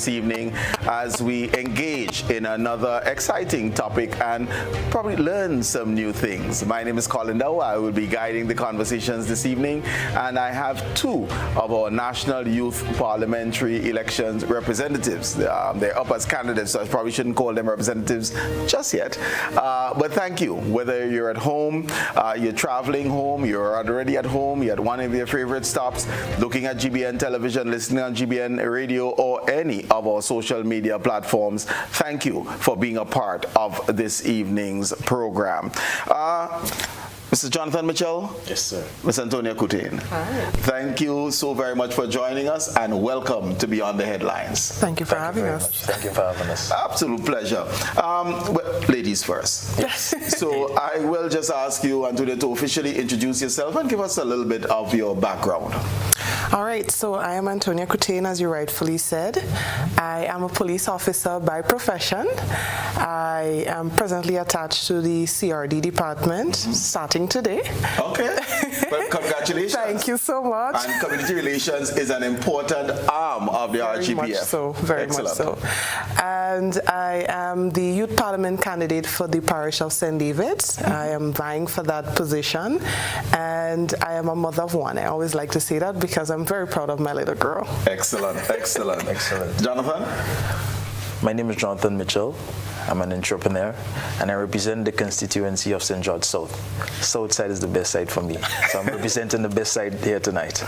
this evening as we engage in another exciting topic and probably learn some new things. My name is Colin Dowe. I will be guiding the conversations this evening, and I have two of our National Youth Parliamentary Elections representatives. They're up as candidates, so I probably shouldn't call them representatives just yet. But thank you. Whether you're at home, you're traveling home, you're already at home, you're at one of your favorite stops, looking at GBN television, listening on GBN radio, or any of our social media platforms, thank you for being a part of this evening's program. Mr. Jonathan Mitchell? Yes, sir. Ms. Antonia Coutain. Hi. Thank you so very much for joining us, and welcome to Beyond the Headlines. Thank you for having us. Thank you for having us. Absolute pleasure. Well, ladies first. Yes. So I will just ask you, Antonia, to officially introduce yourself and give us a little bit of your background. All right, so I am Antonia Coutain, as you rightfully said. I am a police officer by profession. I am presently attached to the CRD department, starting today. Okay. Well, congratulations. Thank you so much. And community relations is an important arm of the RGPF. Very much so, very much so. And I am the Youth Parliament candidate for the parish of St. David's. I am vying for that position, and I am a mother of one. I always like to say that because I'm very proud of my little girl. Excellent, excellent. Excellent. Jonathan? My name is Jonathan Mitchell. I'm an entrepreneur, and I represent the constituency of St. George South. South side is the best side for me, so I'm representing the best side here tonight.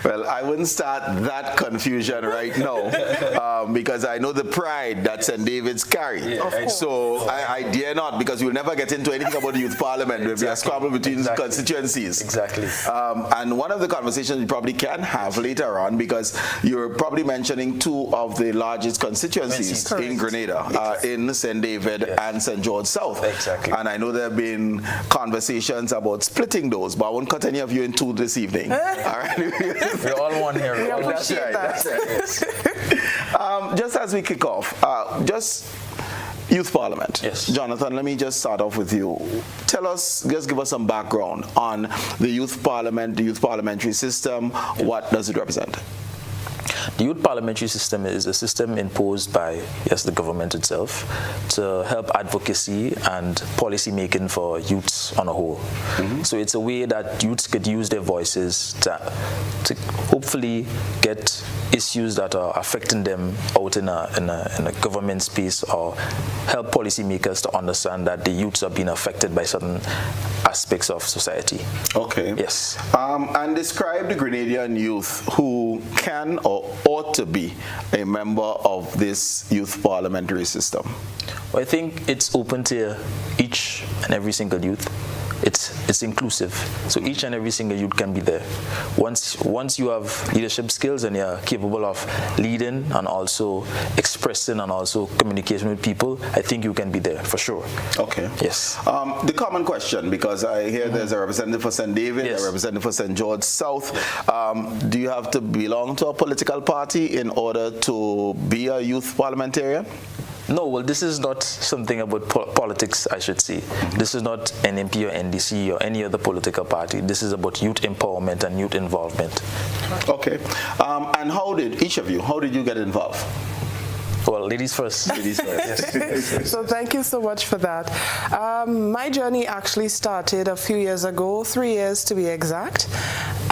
Well, I wouldn't start that confusion right now because I know the pride that St. David's carry. Yeah, so I dare not, because we'll never get into anything about the youth parliament. There'll be a scramble between constituencies. Exactly. And one of the conversations we probably can have later on, because you're probably mentioning two of the largest constituencies in Grenada, in St. David and St. George South. Exactly. And I know there have been conversations about splitting those, but I won't cut any of you in two this evening. All right. We're all one here. We That's right. That's right. Yes. Just as we kick off, just Youth Parliament. Yes. Jonathan, let me just start off with you. Tell us, just give us some background on the Youth Parliament, the Youth Parliamentary system. What does it represent? The youth parliamentary system is a system imposed by, the government itself to help advocacy and policy making for youths on a whole. So it's a way that youths could use their voices to hopefully get issues that are affecting them out in a government space, or help policymakers to understand that the youths are being affected by certain aspects of society. Okay. Yes. And describe the Grenadian youth who can or ought to be a member of this youth parliamentary system. Well, I think it's open to each and every single youth. It's inclusive, so each and every single youth can be there. Once you have leadership skills and you're capable of leading and also expressing and also communicating with people, I think you can be there for sure. Okay. Yes. The common question, because I hear there's a representative for St. David, Yes. a representative for St. George South. Do you have to belong to a political party in order to be a youth parliamentarian? No, well, this is not something about politics, I should say. This is not NMP or NDC or any other political party. This is about youth empowerment and youth involvement. Okay. And how did you get involved? Well, ladies first. Ladies first. Yes. So thank you so much for that. My journey actually started a few years ago, 3 years to be exact.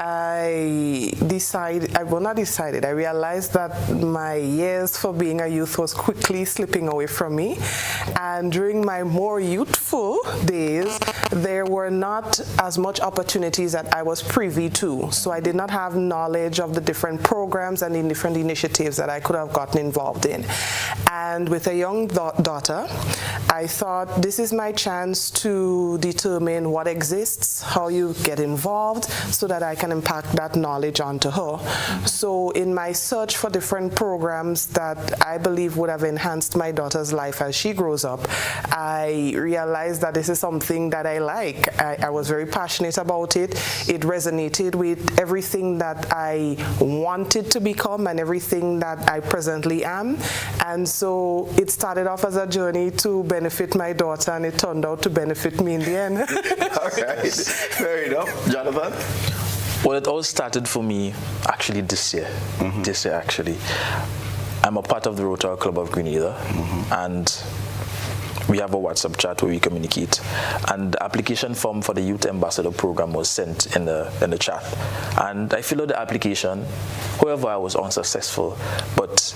I realized that my years for being a youth was quickly slipping away from me. And during my more youthful days, there were not as much opportunities that I was privy to. So I did not have knowledge of the different programs and the different initiatives that I could have gotten involved in. And with a young daughter, I thought this is my chance to determine what exists, how you get involved, so that I can impact that knowledge onto her. So in my search for different programs that I believe would have enhanced my daughter's life as she grows up, I realized that this is something that I like. I was very passionate about it. It resonated with everything that I wanted to become and everything that I presently am. And so it started off as a journey to benefit my daughter, and it turned out to benefit me in the end. All right. Fair enough. Jonathan? Well, it all started for me actually this year. This year, actually. I'm a part of the Rotary Club of Grenada, and we have a WhatsApp chat where we communicate. And the application form for the Youth Ambassador program was sent in the chat. And I filled out the application. However, I was unsuccessful. But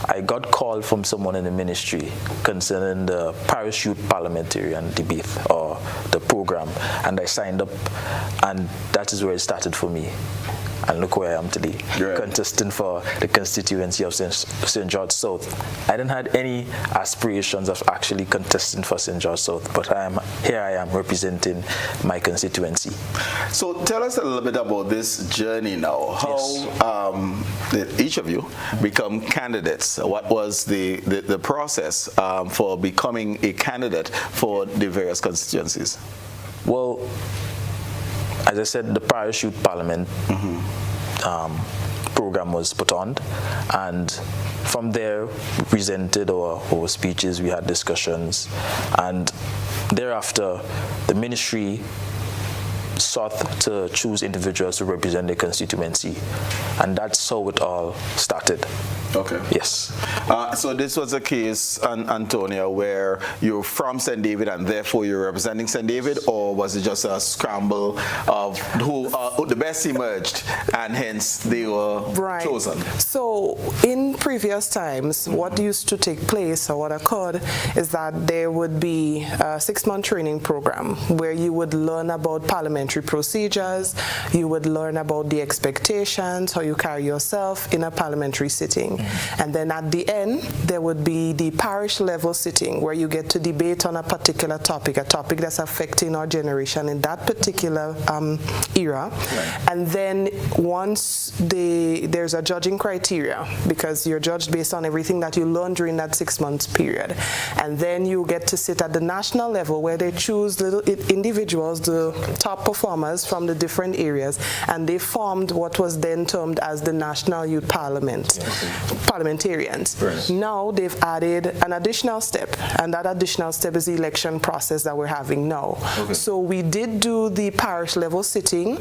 I got called from someone in the ministry concerning the Parish Youth Parliamentarian debate or the program. And I signed up, and that is where it started for me. And look where I am today, contesting for the constituency of St. George South. I didn't have any aspirations of actually contesting for St. George South, but here I am representing my constituency. So tell us a little bit about this journey now. How did each of you become candidates? What was the process for becoming a candidate for the various constituencies? Well, as I said, the Parish Youth Parliament program was put on, and from there we presented our speeches, we had discussions, and thereafter the ministry sought to choose individuals to represent their constituency, and that's how it all started. Okay. Yes. So this was a case, Antonia, where you're from St. David and therefore you're representing St. David, or was it just a scramble of who the best emerged and hence they were chosen? So in previous times, what used to take place or what occurred is that there would be a 6-month training program where you would learn about parliamentary procedures, you would learn about the expectations, how you carry yourself in a parliamentary sitting. And then at the end, there would be the parish level sitting where you get to debate on a particular topic, a topic that's affecting our generation in that particular era. And then once there's a judging criteria, because you're judged based on everything that you learned during that 6-month period. And then you get to sit at the national level where they choose little individuals, the top performers from the different areas, and they formed what was then termed as the National Youth Parliament. Parliamentarians. Now they've added an additional step, and that additional step is the election process that we're having now. So we did do the parish level sitting,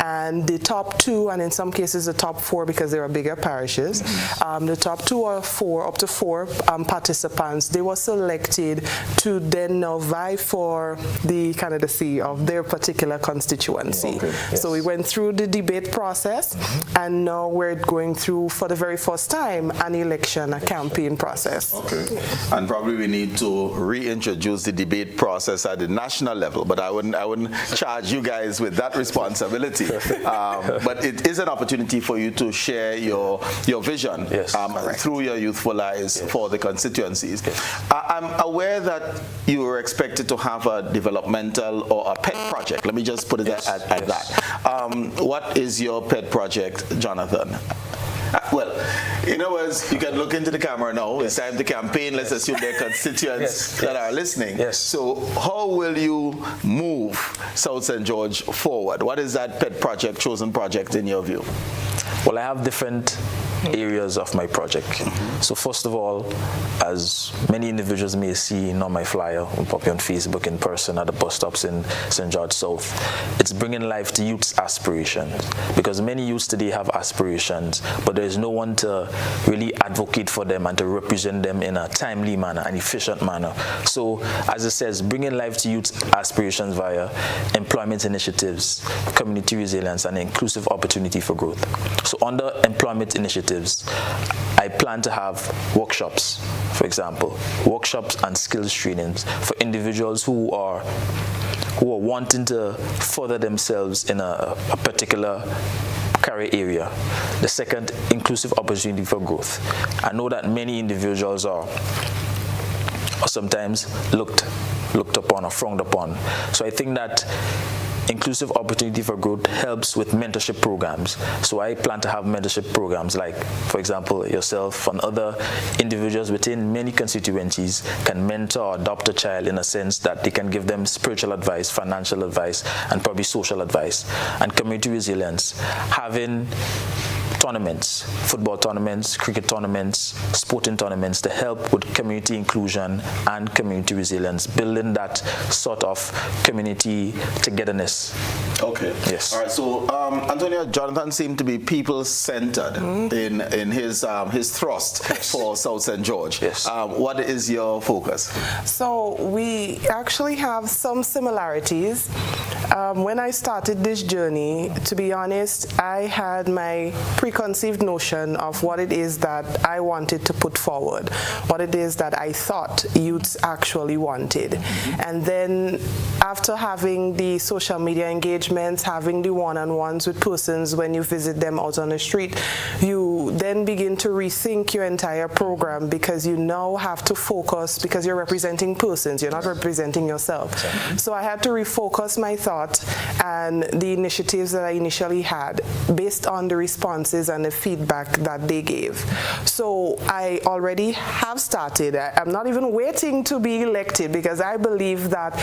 and the top 2, and in some cases the top 4 because there are bigger parishes, the top 2 or 4, up to 4 participants, they were selected to then now vie for the candidacy of their particular constituency. So we went through the debate process, and now we're going through for the very first time an election, a campaign process. And probably we need to reintroduce the debate process at the national level, but I wouldn't charge you guys with that responsibility. But it is an opportunity for you to share your vision through your youthful eyes for the constituencies. I'm aware that you were expected to have a developmental or a pet project. Let me just put it at that. What is your pet project, Jonathan? Well, in other words, you can look into the camera now. It's time to campaign. Let's assume they're constituents that are listening. So how will you move South St. George forward? What is that pet project, chosen project in your view? Well, I have different areas of my project. So first of all, as many individuals may see on my flyer, we'll pop on Facebook, in person at the bus stops in St. George South, it's bringing life to youth's aspirations, because many youths today have aspirations, but there is no one to really advocate for them and to represent them in a timely manner, an efficient manner. So as it says, bringing life to youth's aspirations via employment initiatives, community resilience, and inclusive opportunity for growth. So under employment initiatives, I plan to have workshops, for example, workshops and skills trainings for individuals who are wanting to further themselves in a particular career area. The second, inclusive opportunity for growth. I know that many individuals are sometimes looked upon or frowned upon. So I think that inclusive opportunity for growth helps with mentorship programs. So I plan to have mentorship programs like, for example, yourself and other individuals within many constituencies can mentor or adopt a child in a sense that they can give them spiritual advice, financial advice, and probably social advice. And community resilience, having tournaments, football tournaments, cricket tournaments, sporting tournaments to help with community inclusion and community resilience, building that sort of community togetherness. Okay. Yes. All right. So, Antonio, Jonathan seemed to be people-centered in his thrust for South St. George. Yes. What is your focus? So we actually have some similarities. When I started this journey, to be honest, I had my preconceived notion of what it is that I wanted to put forward, what it is that I thought youths actually wanted. And then after having the social media engagements, having the one-on-ones with persons when you visit them out on the street, you then begin to rethink your entire program because you now have to focus, because you're representing persons, you're not representing yourself. So I had to refocus my thought and the initiatives that I initially had based on the responses and the feedback that they gave. So I already have started. I'm not even waiting to be elected because I believe that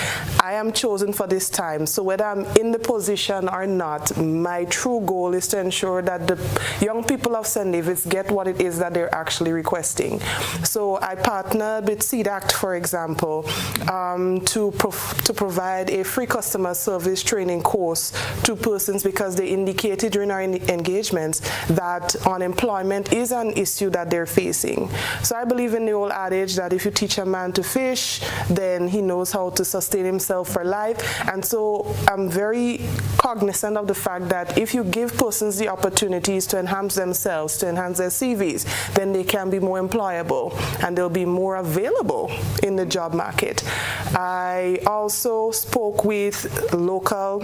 I am chosen for this time. So whether I'm in the position or not, my true goal is to ensure that the young people of St. David's get what it is that they're actually requesting. So I partnered with CDACT, for example, to provide a free customer service training course to persons because they indicated during our engagements that unemployment is an issue that they're facing. So I believe in the old adage that if you teach a man to fish, then he knows how to sustain himself for life. And so I'm very cognizant of the fact that if you give persons the opportunities to enhance themselves, to enhance their CVs, then they can be more employable and they'll be more available in the job market. I also spoke with local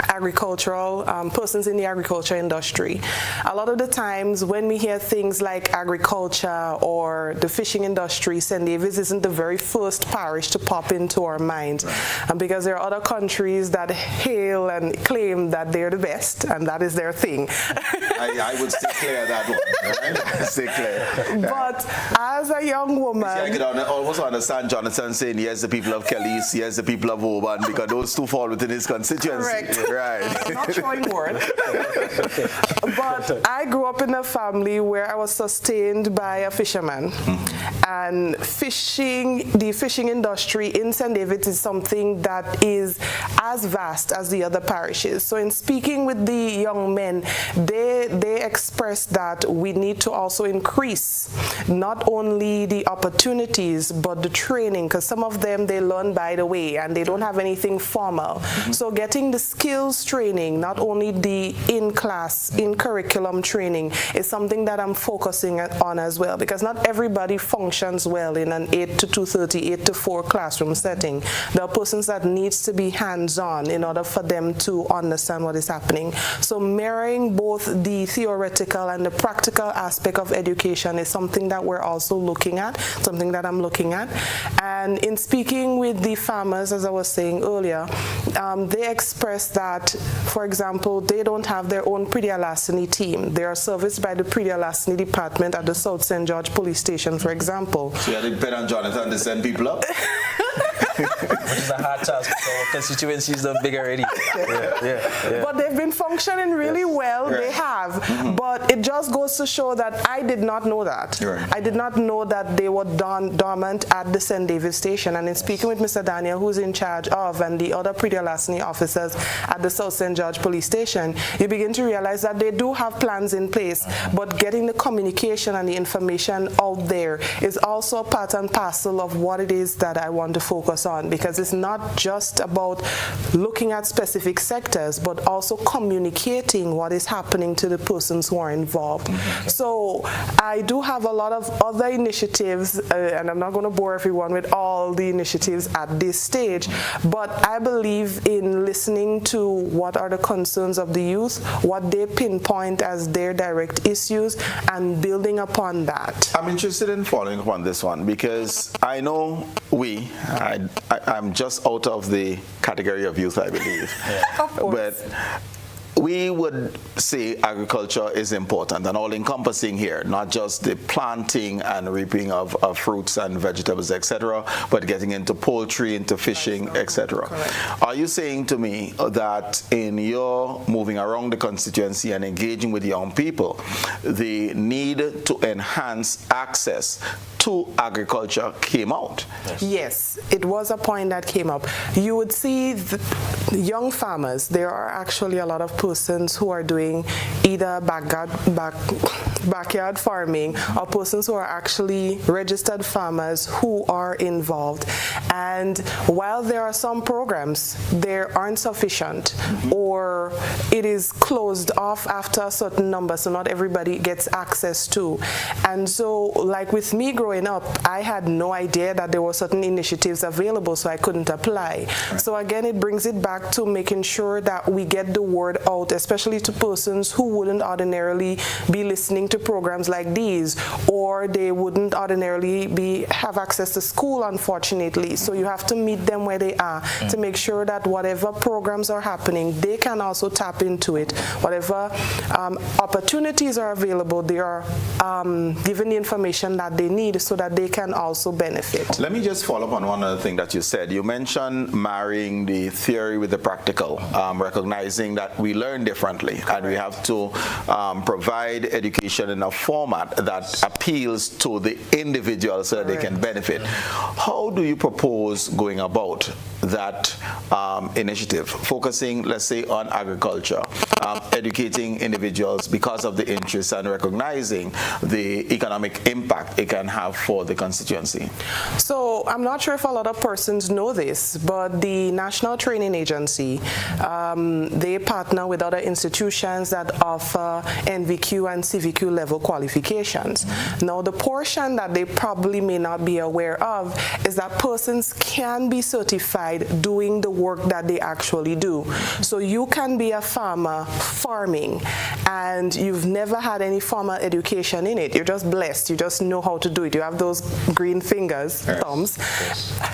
agricultural persons in the agriculture industry. A lot of the times when we hear things like agriculture or the fishing industry, St. David's isn't the very first parish to pop into our minds. And because there are other countries that hail and claim that they're the best and that is their thing. I would stay clear of that one. Right? Stay clear. But as a young woman... See, I could almost understand Jonathan saying, yes, the people of Kelly's, yes, the people of Oban, because those two fall within his constituency. Correct. Right. I'm not showing word. But I grew up in a family where I was sustained by a fisherman. And the fishing industry in St. David's is something that is as vast as the other parishes. So in speaking with the young men, they expressed that we need to also increase not only the opportunities, but the training, because some of them, they learn by the way, and they don't have anything formal. So getting the skills training, not only the in-class, in-curriculum training, is something that I'm focusing on as well, because not everybody functions well in an 8 to 2:30, 8 to 4 classroom setting. There are persons that needs to be hands-on in order for them to understand what is happening. So mirroring both the theoretical and the practical aspect of education is something that we're also looking at, something that I'm looking at. And in speaking with the farmers, as I was saying earlier, they expressed that, for example, they don't have their own pre-Alasani team. They are serviced by the pre-Alasani department at the South St. George police station, for example. So you had to depend on Jonathan to send people up? Which is a hard task because our constituency is not big already. Yeah. But they've been functioning really well. They have. But it just goes to show that I did not know that. Right. I did not know that they were dormant at the St. David station. And in speaking with Mr. Daniel, who's in charge of, and the other pre-Alasani officers at the South St. George police station, you begin to realize that they do have plans in place, but getting the communication and the information out there is also part and parcel of what it is that I want to focus on, because it's not just about looking at specific sectors, but also communicating what is happening to the persons who are involved. So I do have a lot of other initiatives, and I'm not going to bore everyone with all the initiatives at this stage, but I believe in listening to what are the concerns of the youth, what they pinpoint as their direct issues, and building upon that. I'm interested in following up on this one because I know I'm just out of the category of youth, I believe. Of course. But we would say agriculture is important and all-encompassing here, not just the planting and reaping of fruits and vegetables, etc., but getting into poultry, into fishing, etc. Are you saying to me that in your moving around the constituency and engaging with young people, the need to enhance access to agriculture came out? Yes, it was a point that came up. You would see the young farmers, there are actually a lot of persons who are doing either backyard farming or persons who are actually registered farmers who are involved. And while there are some programs, they aren't sufficient, or it is closed off after a certain number, so not everybody gets access to. And so, like with me growing up, I had no idea that there were certain initiatives available, so I couldn't apply. So again, it brings it back to making sure that we get the word out, especially to persons who wouldn't ordinarily be listening to programs like these, or they wouldn't ordinarily have access to school, unfortunately. So you have to meet them where they are to make sure that whatever programs are happening, they can also tap into it. Whatever opportunities are available, they are given the information that they need so that they can also benefit. Let me just follow up on one other thing that you said. You mentioned marrying the theory with the practical, recognizing that we learn differently and we have to provide education in a format that appeals to the individual so that they can benefit. How do you propose going about that initiative, focusing, let's say, on agriculture, educating individuals because of the interests and recognizing the economic impact it can have for the constituency? So I'm not sure if a lot of persons know this, but the National Training Agency, they partner with other institutions that offer NVQ and CVQ level qualifications. Now, the portion that they probably may not be aware of is that persons can be certified doing the work that they actually do. So you can be a farmer farming and you've never had any formal education in it. You're just blessed. You just know how to do it. You have those green fingers, thumbs.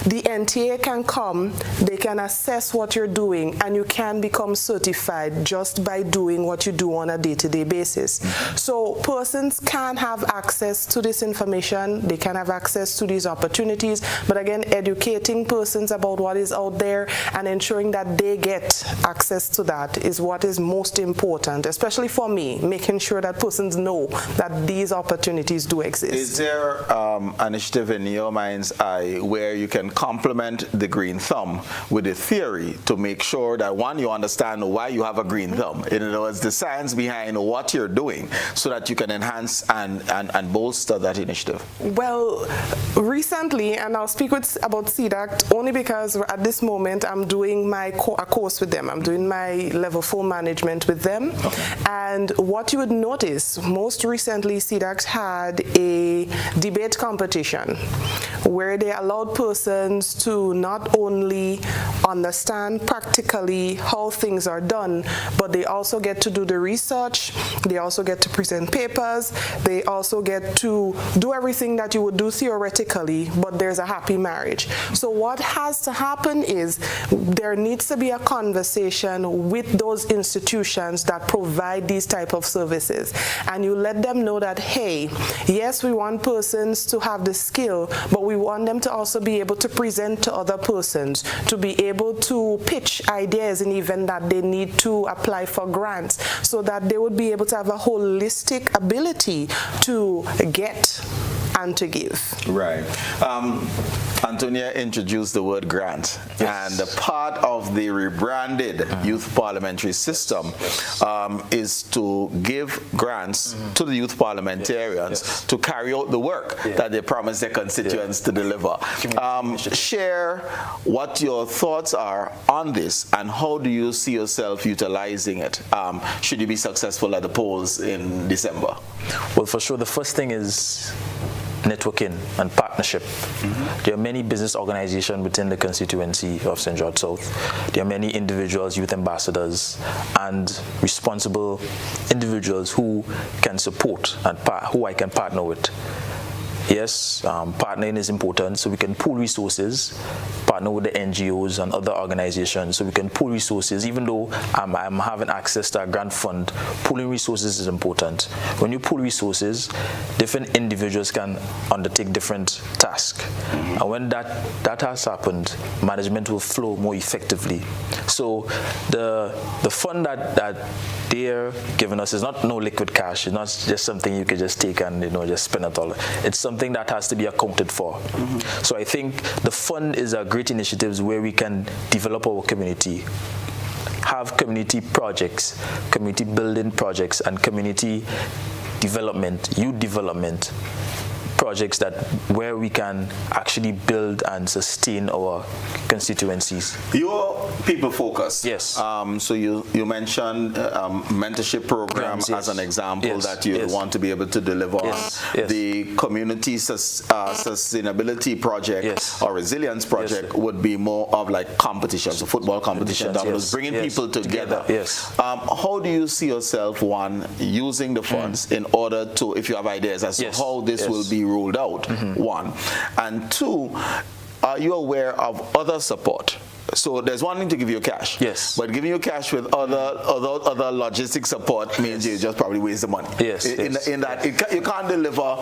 The NTA can come, they can assess what you're doing, and you can become certified just by doing what you do on a day-to-day basis. So persons can have access to this information, they can have access to these opportunities, but again, educating persons about what is out there and ensuring that they get access to that is what is most important, especially for me, making sure that persons know that these opportunities do exist. Is there an initiative in your mind's eye where you can complement the green thumb with the theory to make sure that, one, you understand why you have a green thumb, in other words, the science behind what you're doing, so that you can enhance and bolster that initiative? Well, recently, and I'll speak about CDAC only because at this moment I'm doing a course with them. I'm doing my level 4 management with them. And what you would notice, most recently CDAC had a debate competition where they allowed persons to not only understand practically how things are done, but they also get to do the research, they also get to present papers, they also get to do everything that you would do theoretically, but there's a happy marriage. So what has to happen is there needs to be a conversation with those institutions that provide these type of services, and you let them know that, hey, yes, we want persons to have the skill, but we want them to also be able to present to other persons, to be able to pitch ideas in the event that they need to apply for grants, so that they would be able to have a holistic ability to get and to give. Right. Antonia introduced the word grant, and a part of the rebranded youth parliamentary system is to give grants to the youth parliamentarians to carry out the work that they promise their constituents to deliver. Share what your thoughts are on this, and how do you see yourself utilizing it should you be successful at the polls in December? Well, for sure, the first thing is networking and partnership. There are many business organizations within the constituency of St. George South. There are many individuals, youth ambassadors, and responsible individuals who can support and who I can partner with. yes, partnering is important, so we can pool resources, partner with the NGOs and other organizations, so we can pool resources. Even though I'm having access to a grant fund, pooling resources is important. When you pool resources, different individuals can undertake different tasks. And when that has happened, management will flow more effectively. So the fund that they're giving us is not no liquid cash. It's not just something you could just take and just spend it all. It's something that has to be accounted for. So I think the fund is a great initiative where we can develop our community, have community projects, community building projects, and community development, youth development projects where we can actually build and sustain our constituencies. Your people focus. Yes. So you mentioned mentorship programs as an example that you want to be able to deliver on. The community sustainability project or resilience project would be more of like competitions, a football competition, bringing people together. How do you see yourself, one, using the funds in order to, if you have ideas as to how this will be rolled out, one, and two, are you aware of other support? So there's one thing to give you cash, but giving you cash with other logistic support means you just probably waste the money. In that you can't deliver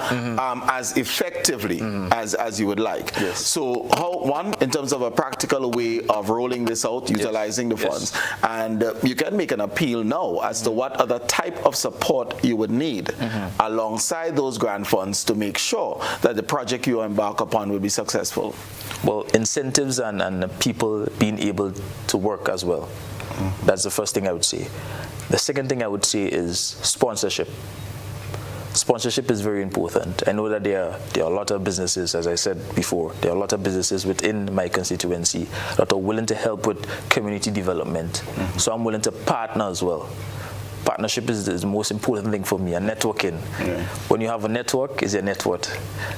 as effectively as you would like. So how, one, in terms of a practical way of rolling this out, utilizing the funds, and you can make an appeal now as to what other type of support you would need alongside those grant funds to make sure that the project you embark upon will be successful. Well, incentives and people being able to work as well. That's the first thing I would say. The second thing I would say is sponsorship. Sponsorship is very important. I know that there are a lot of businesses, as I said before, there are a lot of businesses within my constituency that are willing to help with community development. So I'm willing to partner as well. Partnership is the most important thing for me, and networking. When you have a network, is your net worth.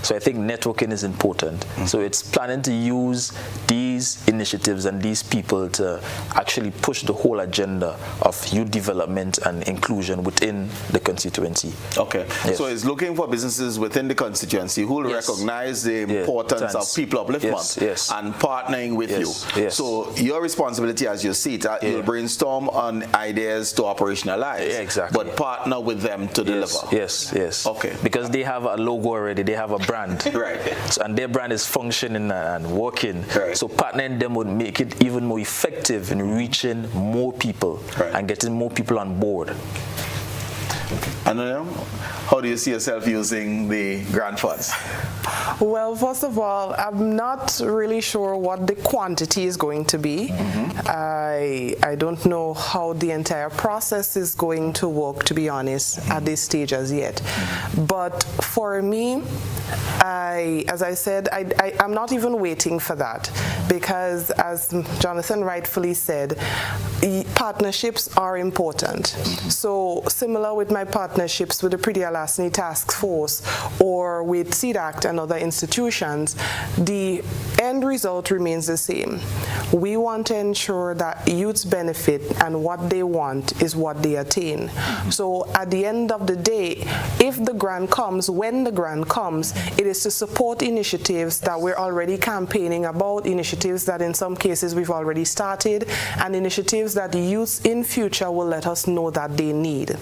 So I think networking is important. So it's planning to use these initiatives and these people to actually push the whole agenda of youth development and inclusion within the constituency. Okay. So it's looking for businesses within the constituency who will recognize the importance of people upliftment and partnering with you. So your responsibility, as you see it, you'll brainstorm on ideas to operationalize. But partner with them to deliver. Okay. Because they have a logo already, they have a brand. So, and their brand is functioning and working. So partnering them would make it even more effective in reaching more people and getting more people on board. And how do you see yourself using the grant funds? Well, first of all, I'm not really sure what the quantity is going to be. I don't know how the entire process is going to work, to be honest, at this stage as yet. But for me, as I said, I'm not even waiting for that, because as Jonathan rightfully said, partnerships are important. So similar with my partnerships with the Pretty Alasni Task Force or with CDACT and other institutions, the end result remains the same. We want to ensure that youths benefit and what they want is what they attain. So at the end of the day, if the grant comes, when the grant comes, it is to support initiatives that we're already campaigning about, initiatives that in some cases we've already started, and initiatives that the youths in future will let us know that they need.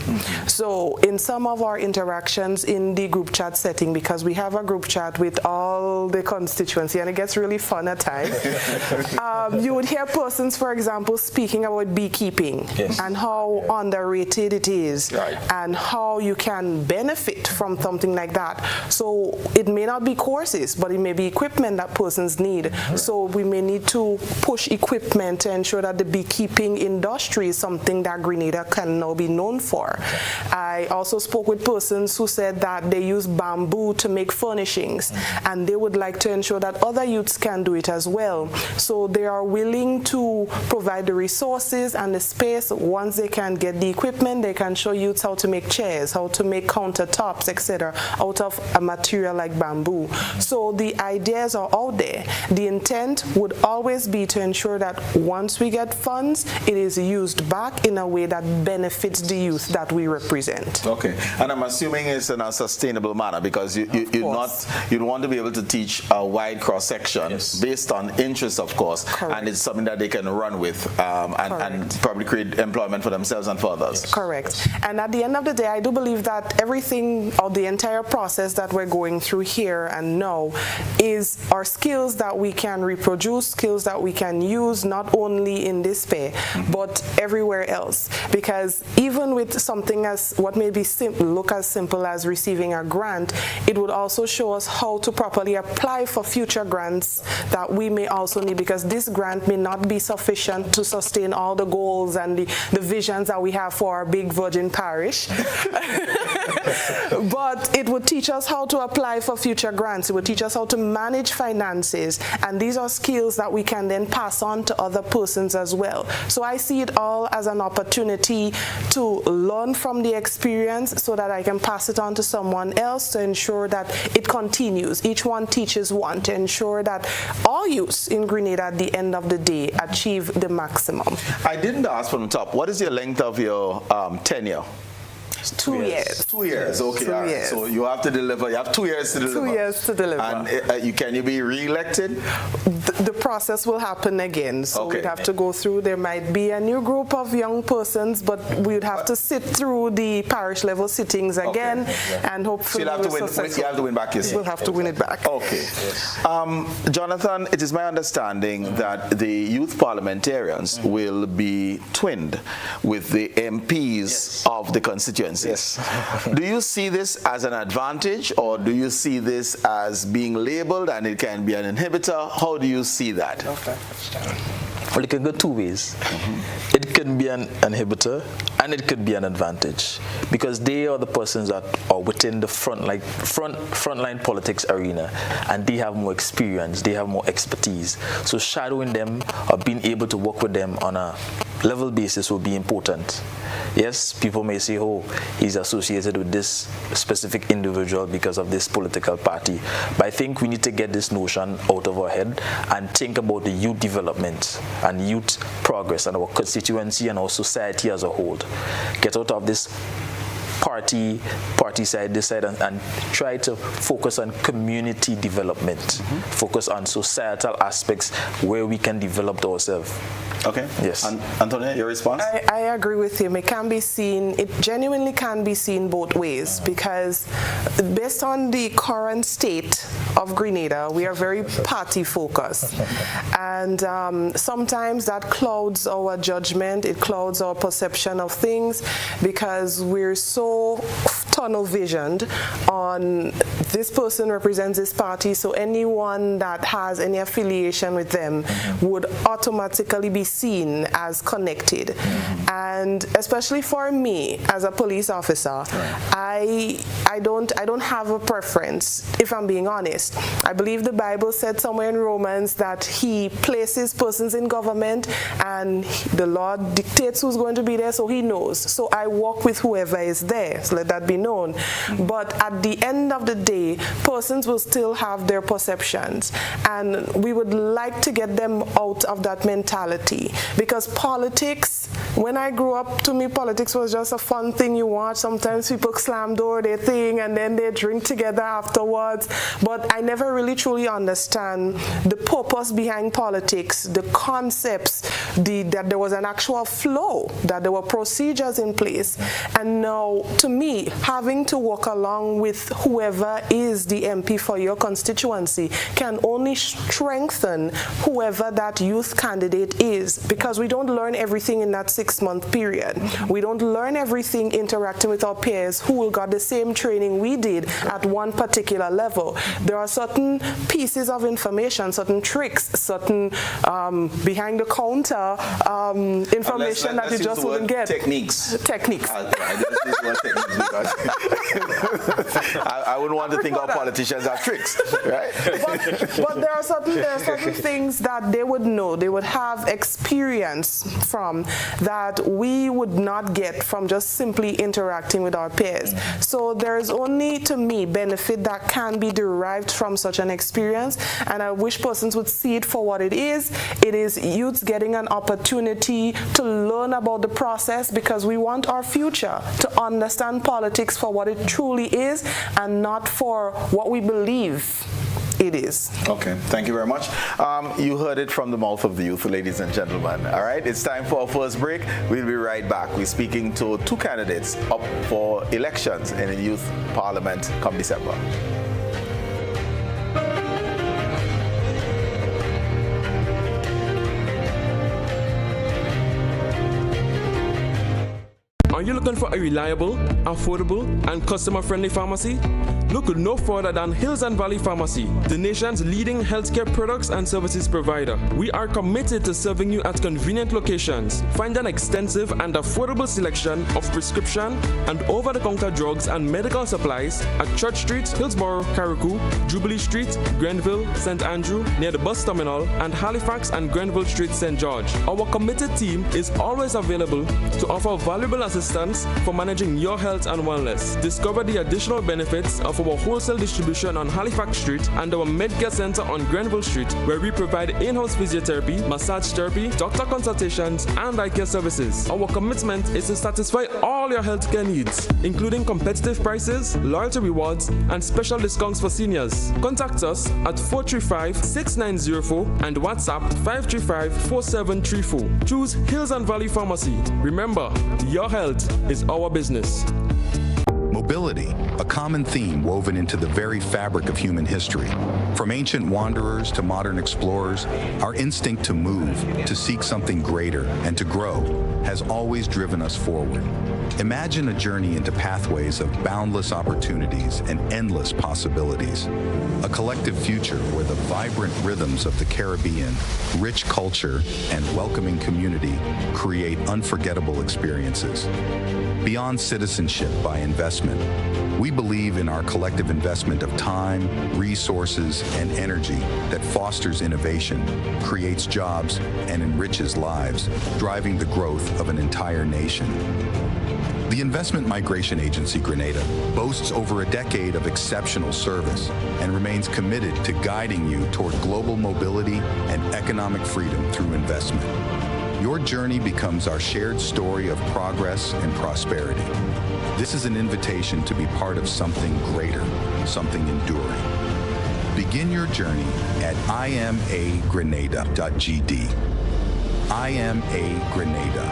So in some of our interactions in the group chat setting, because we have a group chat with all the constituency and it gets really fun at times, you would hear persons, for example, speaking about beekeeping and how underrated it is and how you can benefit from something like that. So it may not be courses, but it may be equipment that persons need. So we may need to push equipment to ensure that the beekeeping industry is something that Grenada can now be known for. I also spoke with persons who said that they use bamboo to make furnishings, and they would like to ensure that other youths can do it as well. So they are willing to provide the resources and the space. Once they can get the equipment, they can show youths how to make chairs, how to make countertops, etc., out of a material like bamboo. So the ideas are out there. The intent would always be to ensure that once we get funds, it is used back in a way that benefits the youth that we represent. Okay, and I'm assuming it's in a sustainable manner, because you'd want to be able to teach a wide cross section based on interest, of course, and it's something that they can run with and probably create employment for themselves and for others. Correct. And at the end of the day, I do believe that everything, or the entire process that we're going through here and now, are skills that we can reproduce, skills that we can use not only in this pay, but everywhere else. Because even with something as what may be look as simple as receiving a grant, it would also show us how to properly apply for future grants that we may also need, because this grant may not be sufficient to sustain all the goals and the visions that we have for our big virgin parish. But it would teach us how to apply for future grants. It would teach us how to manage finances, and these are skills that we can then pass on to other persons as well. So I see it all as an opportunity to learn from the experience so that I can pass it on to someone else, to ensure that it continues. Each one teaches one, to ensure that all youths in Grenada at the end of the day achieve the maximum. I didn't ask from the top, what is your length of your tenure? 2 years. 2 years, okay. 2 years. So you have to deliver. You have 2 years to deliver. 2 years to deliver. And can you be re-elected? The process will happen again. So we'd have to go through. There might be a new group of young persons, but we'd have to sit through the parish level sittings again, and hopefully so you have to win back yourself. We'll have to win it back. Okay. Jonathan, it is my understanding that the youth parliamentarians will be twinned with the MPs of the constituencies. Yes. Do you see this as an advantage, or do you see this as being labeled and it can be an inhibitor? How do you see that? Well, it can go two ways. It can be an inhibitor, and it could be an advantage, because they are the persons that are within the frontline politics arena, and they have more experience, they have more expertise. So shadowing them or being able to work with them on a level basis will be important. Yes, people may say, oh, he's associated with this specific individual because of this political party. But I think we need to get this notion out of our head and think about the youth development and youth progress and our constituency and our society as a whole. Get out of this party side, this side, and try to focus on community development, focus on societal aspects where we can develop ourselves. Okay. Yes. Antonia, your response? I agree with him. It can be seen, it genuinely can be seen both ways, because based on the current state of Grenada, we are very party focused. And sometimes that clouds our judgment, it clouds our perception of things, because we're so tunnel visioned on this person represents this party, so anyone that has any affiliation with them would automatically be seen as connected. And especially for me as a police officer, I don't have a preference, if I'm being honest. I believe the Bible said somewhere in Romans that he places persons in government and the Lord dictates who's going to be there, so he knows. So I work with whoever is there. So let that be known. But at the end of the day, persons will still have their perceptions, and we would like to get them out of that mentality, because politics, when I grew up, to me politics was just a fun thing you watch. Sometimes people slam door their thing and then they drink together afterwards, but I never really truly understand the purpose behind politics, the concepts, that there was an actual flow, that there were procedures in place. And now, to me, having to work along with whoever is the MP for your constituency can only strengthen whoever that youth candidate is, because we don't learn everything in that 6-month period. We don't learn everything interacting with our peers who got the same training we did at one particular level. There are certain pieces of information, certain tricks, certain behind the counter information that you just wouldn't get. Techniques. I just use the word techniques because I wouldn't want to think our politicians are tricks, right? But there are certain things that they would know, they would have experience from, that that we would not get from just simply interacting with our peers. So there is only, to me, benefit that can be derived from such an experience, and I wish persons would see it for what it is. It is youths getting an opportunity to learn about the process, because we want our future to understand politics for what it truly is and not for what we believe it is. Okay, thank you very much. You heard it from the mouth of the youth, ladies and gentlemen. All right, it's time for our first break. We'll be right back. We're speaking to two candidates up for elections in the youth parliament come December. Are you looking for a reliable, affordable, and customer-friendly pharmacy? Look no further than Hills and Valley Pharmacy, the nation's leading healthcare products and services provider. We are committed to serving you at convenient locations. Find an extensive and affordable selection of prescription and over-the-counter drugs and medical supplies at Church Street, Hillsborough, Carriacou, Jubilee Street, Grenville, St. Andrew, near the bus terminal, and Halifax and Grenville Street, St. George. Our committed team is always available to offer valuable assistance for managing your health and wellness. Discover the additional benefits of our wholesale distribution on Halifax Street and our Medcare Center on Grenville Street, where we provide in-house physiotherapy, massage therapy, doctor consultations, and eye care services. Our commitment is to satisfy all your healthcare needs, including competitive prices, loyalty rewards, and special discounts for seniors. Contact us at 435-6904 and WhatsApp 535-4734. Choose Hills and Valley Pharmacy. Remember, your health is our business. Mobility, a common theme woven into the very fabric of human history. From ancient wanderers to modern explorers, our instinct to move, to seek something greater, and to grow has always driven us forward. Imagine a journey into pathways of boundless opportunities and endless possibilities. A collective future where the vibrant rhythms of the Caribbean, rich culture, and welcoming community create unforgettable experiences. Beyond citizenship by investment, we believe in our collective investment of time, resources, and energy that fosters innovation, creates jobs, and enriches lives, driving the growth of an entire nation. The Investment Migration Agency Grenada boasts over a decade of exceptional service and remains committed to guiding you toward global mobility and economic freedom through investment. Your journey becomes our shared story of progress and prosperity. This is an invitation to be part of something greater, something enduring. Begin your journey at imagrenada.gd. IMA Grenada.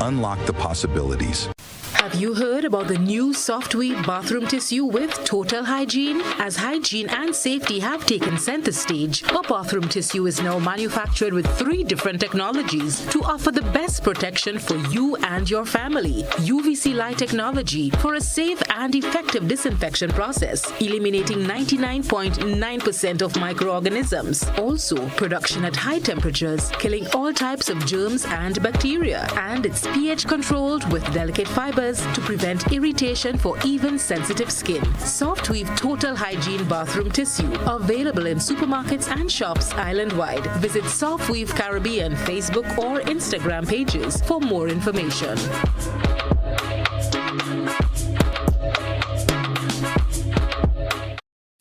Unlock the possibilities. Have you heard about the new Softweave bathroom tissue with total hygiene? As hygiene and safety have taken center stage, our bathroom tissue is now manufactured with 3 different technologies to offer the best protection for you and your family. UVC light technology for a safe and effective disinfection process, eliminating 99.9% of microorganisms. Also, production at high temperatures, killing all types of germs and bacteria. And it's pH controlled with delicate fibers to prevent irritation for even sensitive skin. Softweave Total Hygiene Bathroom Tissue. Available in supermarkets and shops island-wide. Visit Softweave Caribbean Facebook or Instagram pages for more information.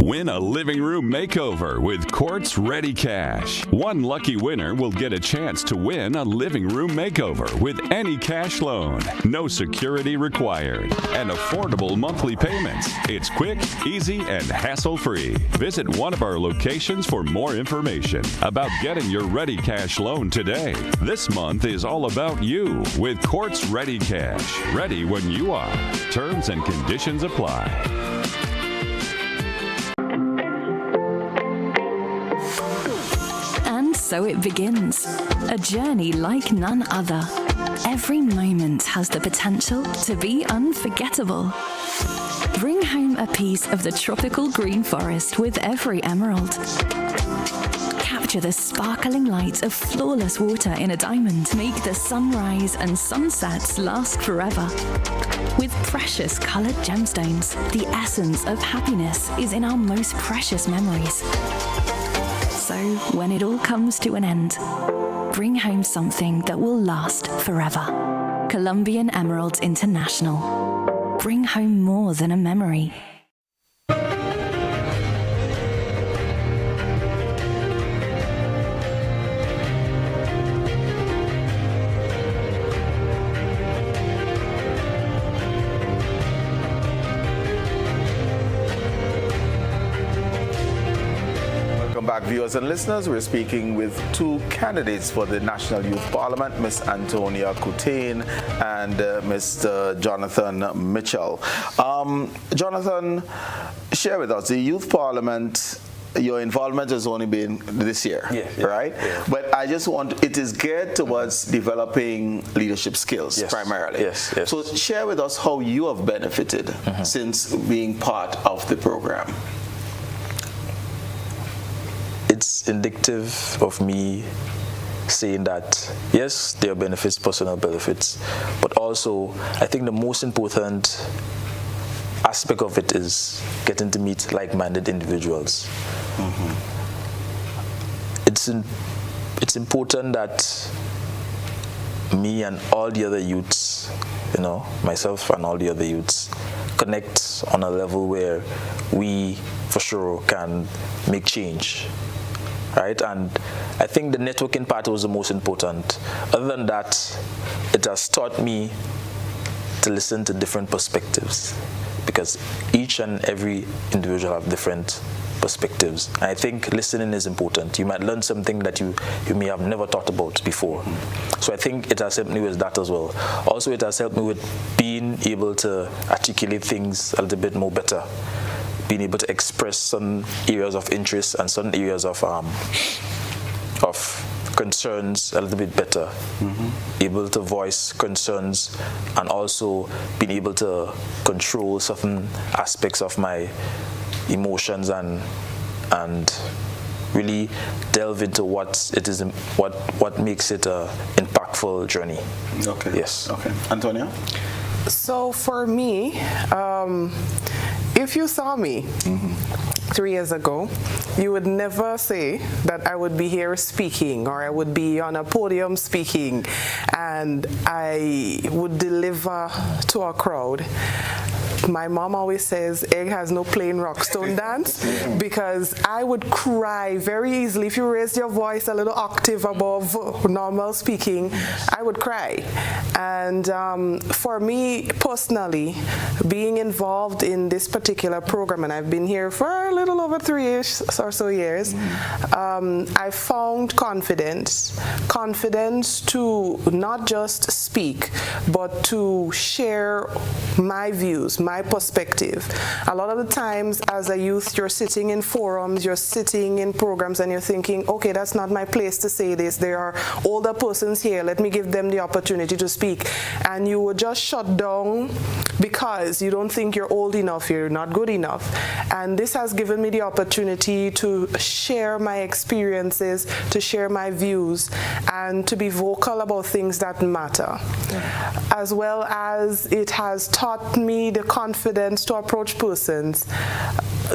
Win a living room makeover with Quartz Ready Cash. One lucky winner will get a chance to win a living room makeover with any cash loan. No security required. And affordable monthly payments. It's quick, easy, and hassle-free. Visit one of our locations for more information about getting your Ready Cash loan today. This month is all about you with Quartz Ready Cash. Ready when you are. Terms and conditions apply. So it begins, a journey like none other. Every moment has the potential to be unforgettable. Bring home a piece of the tropical green forest with every emerald. Capture the sparkling light of flawless water in a diamond. Make the sunrise and sunsets last forever. With precious colored gemstones, the essence of happiness is in our most precious memories. So, when it all comes to an end, bring home something that will last forever. Colombian Emeralds International. Bring home more than a memory. Back, viewers and listeners, we're speaking with two candidates for the National Youth Parliament, Miss Antonia Coutain and Mr. Jonathan Mitchell. Jonathan, share with us, the Youth Parliament, your involvement has only been this year, right? Yeah. But I just want, it is geared towards developing leadership skills primarily. Yes. So share with us how you have benefited since being part of the program. It's indicative of me saying that, yes, there are benefits, personal benefits, but also I think the most important aspect of it is getting to meet like-minded individuals. It's important that me and all the other youths, myself and all the other youths, connect on a level where we, for sure, can make change. Right? And I think the networking part was the most important. Other than that, it has taught me to listen to different perspectives, because each and every individual have different perspectives. And I think listening is important. You might learn something that you may have never thought about before. So I think it has helped me with that as well. Also, it has helped me with being able to articulate things a little bit more better, being able to express some areas of interest and some areas of concerns a little bit better, able to voice concerns, and also being able to control certain aspects of my emotions and really delve into what makes it an impactful journey. Okay. Yes. Okay. Antonia? So for me, if you saw me 3 years ago, you would never say that I would be here speaking, or I would be on a podium speaking and I would deliver to a crowd. My mom always says egg has no plain rock stone dance, because I would cry very easily. If you raised your voice a little octave above normal speaking, I would cry. And for me personally, being involved in this particular program, and I've been here for a little over 3-ish or so years, I found confidence to not just speak, but to share my views, my perspective. A lot of the times as a youth, you're sitting in forums, you're sitting in programs, and you're thinking, okay, that's not my place to say this. There are older persons here. Let me give them the opportunity to speak. And you would just shut down because you don't think you're old enough, you're not good enough. And this has given me the opportunity to share my experiences, to share my views, and to be vocal about things that matter. As well as it has taught me the confidence to approach persons,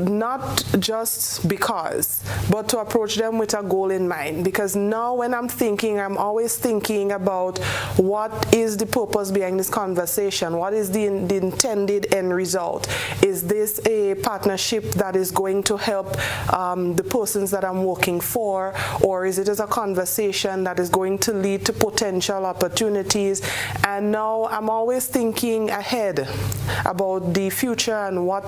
not just because, but to approach them with a goal in mind. Because now when I'm thinking, I'm always thinking about what is the purpose behind this conversation, what is the intended end result. Is this a partnership that is going to help the persons that I'm working for, or is it as a conversation that is going to lead to potential opportunities? And now I'm always thinking ahead about the future and what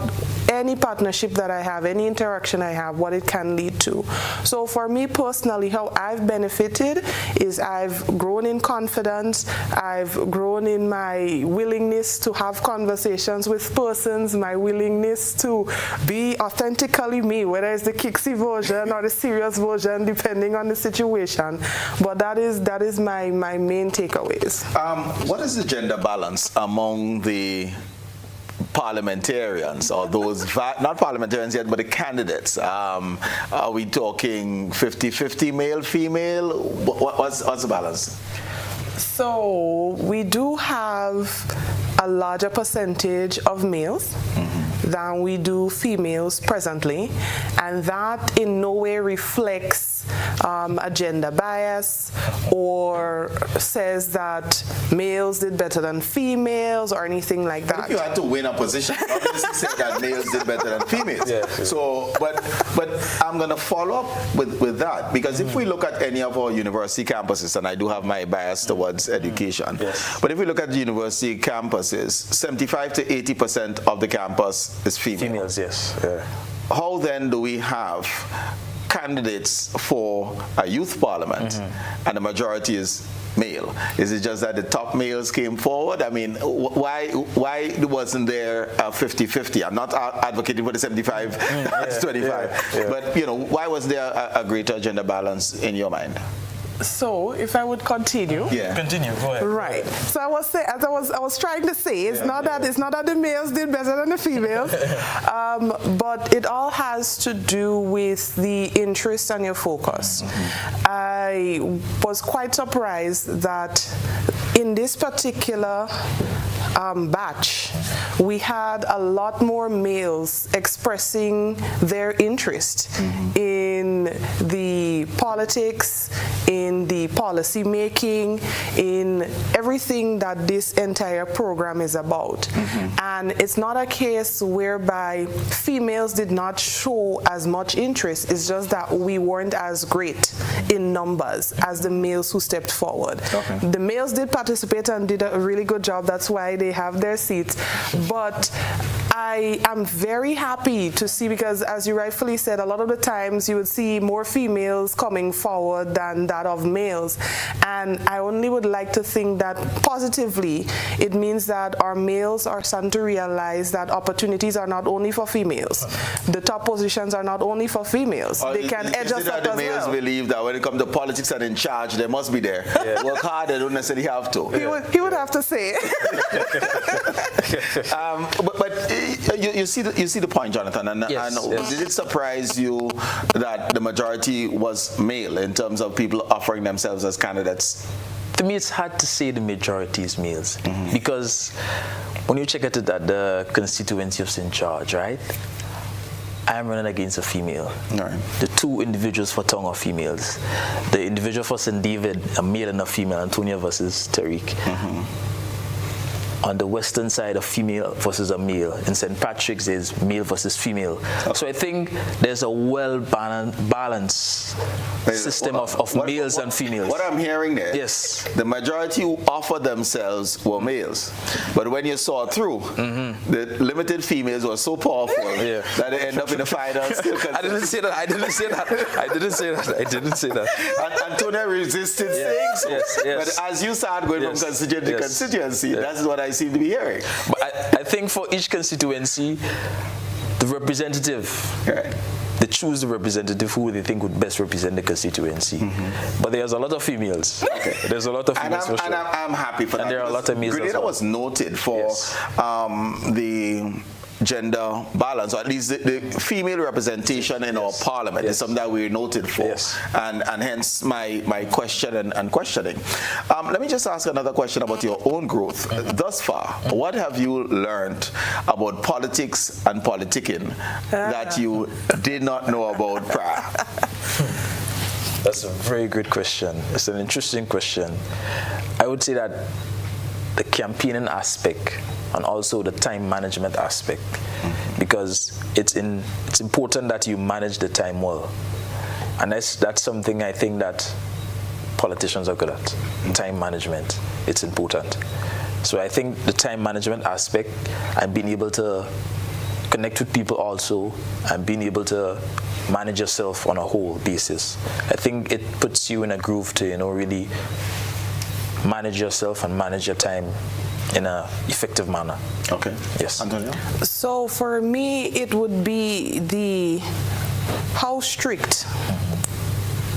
any partnership that I have, any interaction I have, what it can lead to. So for me personally, how I've benefited is I've grown in confidence, I've grown in my willingness to have conversations with persons, my willingness to be authentically me, whether it's the kicksy version or the serious version, depending on the situation. But that is my main takeaways. What is the gender balance among the parliamentarians, or those, not parliamentarians yet, but the candidates? Are we talking 50-50 male, female? What's the balance? So we do have a larger percentage of males. than we do females presently, and that in no way reflects a gender bias or says that males did better than females or anything like that. If you had to win a position, obviously say that males did better than females. Yeah. So, but I'm going to follow up with that, because if we look at any of our university campuses, and I do have my bias towards education, but if we look at the university campuses, 75 to 80% of the campus is female. Females, yes. Yeah. How then do we have candidates for a youth parliament and the majority is male? Is it just that the top males came forward? I mean, why wasn't there a 50-50? I'm not advocating for the 75 to 25, but you know, why was there a greater gender balance in your mind? So, if I would continue. Yeah. Continue. Go ahead. Right. So I was trying to say, it's not that the males did better than the females, but it all has to do with the interest and your focus. I was quite surprised that in this particular batch, we had a lot more males expressing their interest in the politics, in the policy making, in everything that this entire program is about. And it's not a case whereby females did not show as much interest, it's just that we weren't as great in numbers as the males who stepped forward. The males did participate and did a really good job, that's why they have their seats. But I am very happy to see, because as you rightfully said, a lot of the times you would see more females coming forward than that of males. And I only would like to think that positively, it means that our males are starting to realize that opportunities are not only for females. The top positions are not only for females. They can edge us up as well. The males believe that when it comes to politics and in charge, they must be there. Work hard, they don't necessarily have to. He would have to say. But you see the point, Jonathan, and did it surprise you that the majority was male in terms of people offering themselves as candidates? To me, it's hard to say the majority is males, because when you check at it at the constituency of St. George, right? I am running against a female. Right. The two individuals for Tongue are females. The individual for St. David, a male and a female, Antonia versus Tariq. On the western side, a female versus a male. In St. Patrick's, there's male versus female. So I think there's a well-balanced system of males and females. What I'm hearing there, the majority who offered themselves were males. But when you saw through, the limited females were so powerful that they end up in the finals. I didn't say that. Antonia resisted saying so. But as you start going from constituency to constituency, that's what I seem to be hearing. But I think for each constituency, the representative, they choose the representative who they think would best represent the constituency. But there's a lot of females. There's a lot of females for sure. And I'm happy for that. And there are a lot of males. Grenada was noted for the gender balance, or at least the female representation in our parliament is something that we're noted for, and hence my question and questioning. Let me just ask another question about your own growth. Thus far, what have you learned about politics and politicking that you did not know about prior? That's a very good question. It's an interesting question. I would say that the campaigning aspect and also the time management aspect, because it's important that you manage the time well, and that's something I think that politicians are good at. Time management, it's important. So I think the time management aspect and being able to connect with people also, and being able to manage yourself on a whole basis, I think it puts you in a groove to really manage yourself and manage your time in an effective manner. Okay. Yes. Antonio? So for me, it would be how strict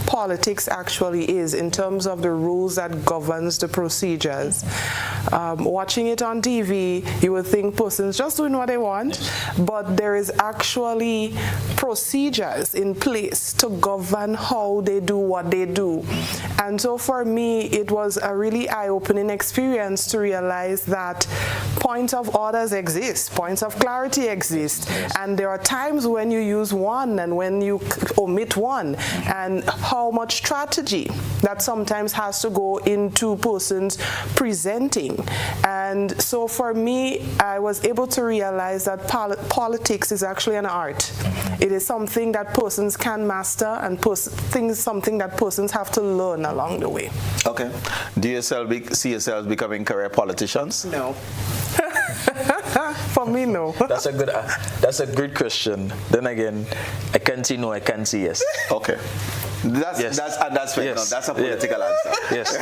politics actually is in terms of the rules that governs the procedures. watching it on TV, you would think persons just doing what they want, but there is actually procedures in place to govern how they do what they do. And so for me, it was a really eye-opening experience to realize that points of orders exist, points of clarity exist, and there are times when you use one and when you omit one, and how much strategy that sometimes has to go into persons presenting. And so for me, I was able to realize that politics is actually an art. It is something that persons can master, and something that persons have to learn along the way. Okay. Do you see yourselves becoming career politicians? No. For me, no. That's a good question. Then again, I can't say no, I can't say yes. Okay. That's fair. Yes. No, that's a political answer. Yes.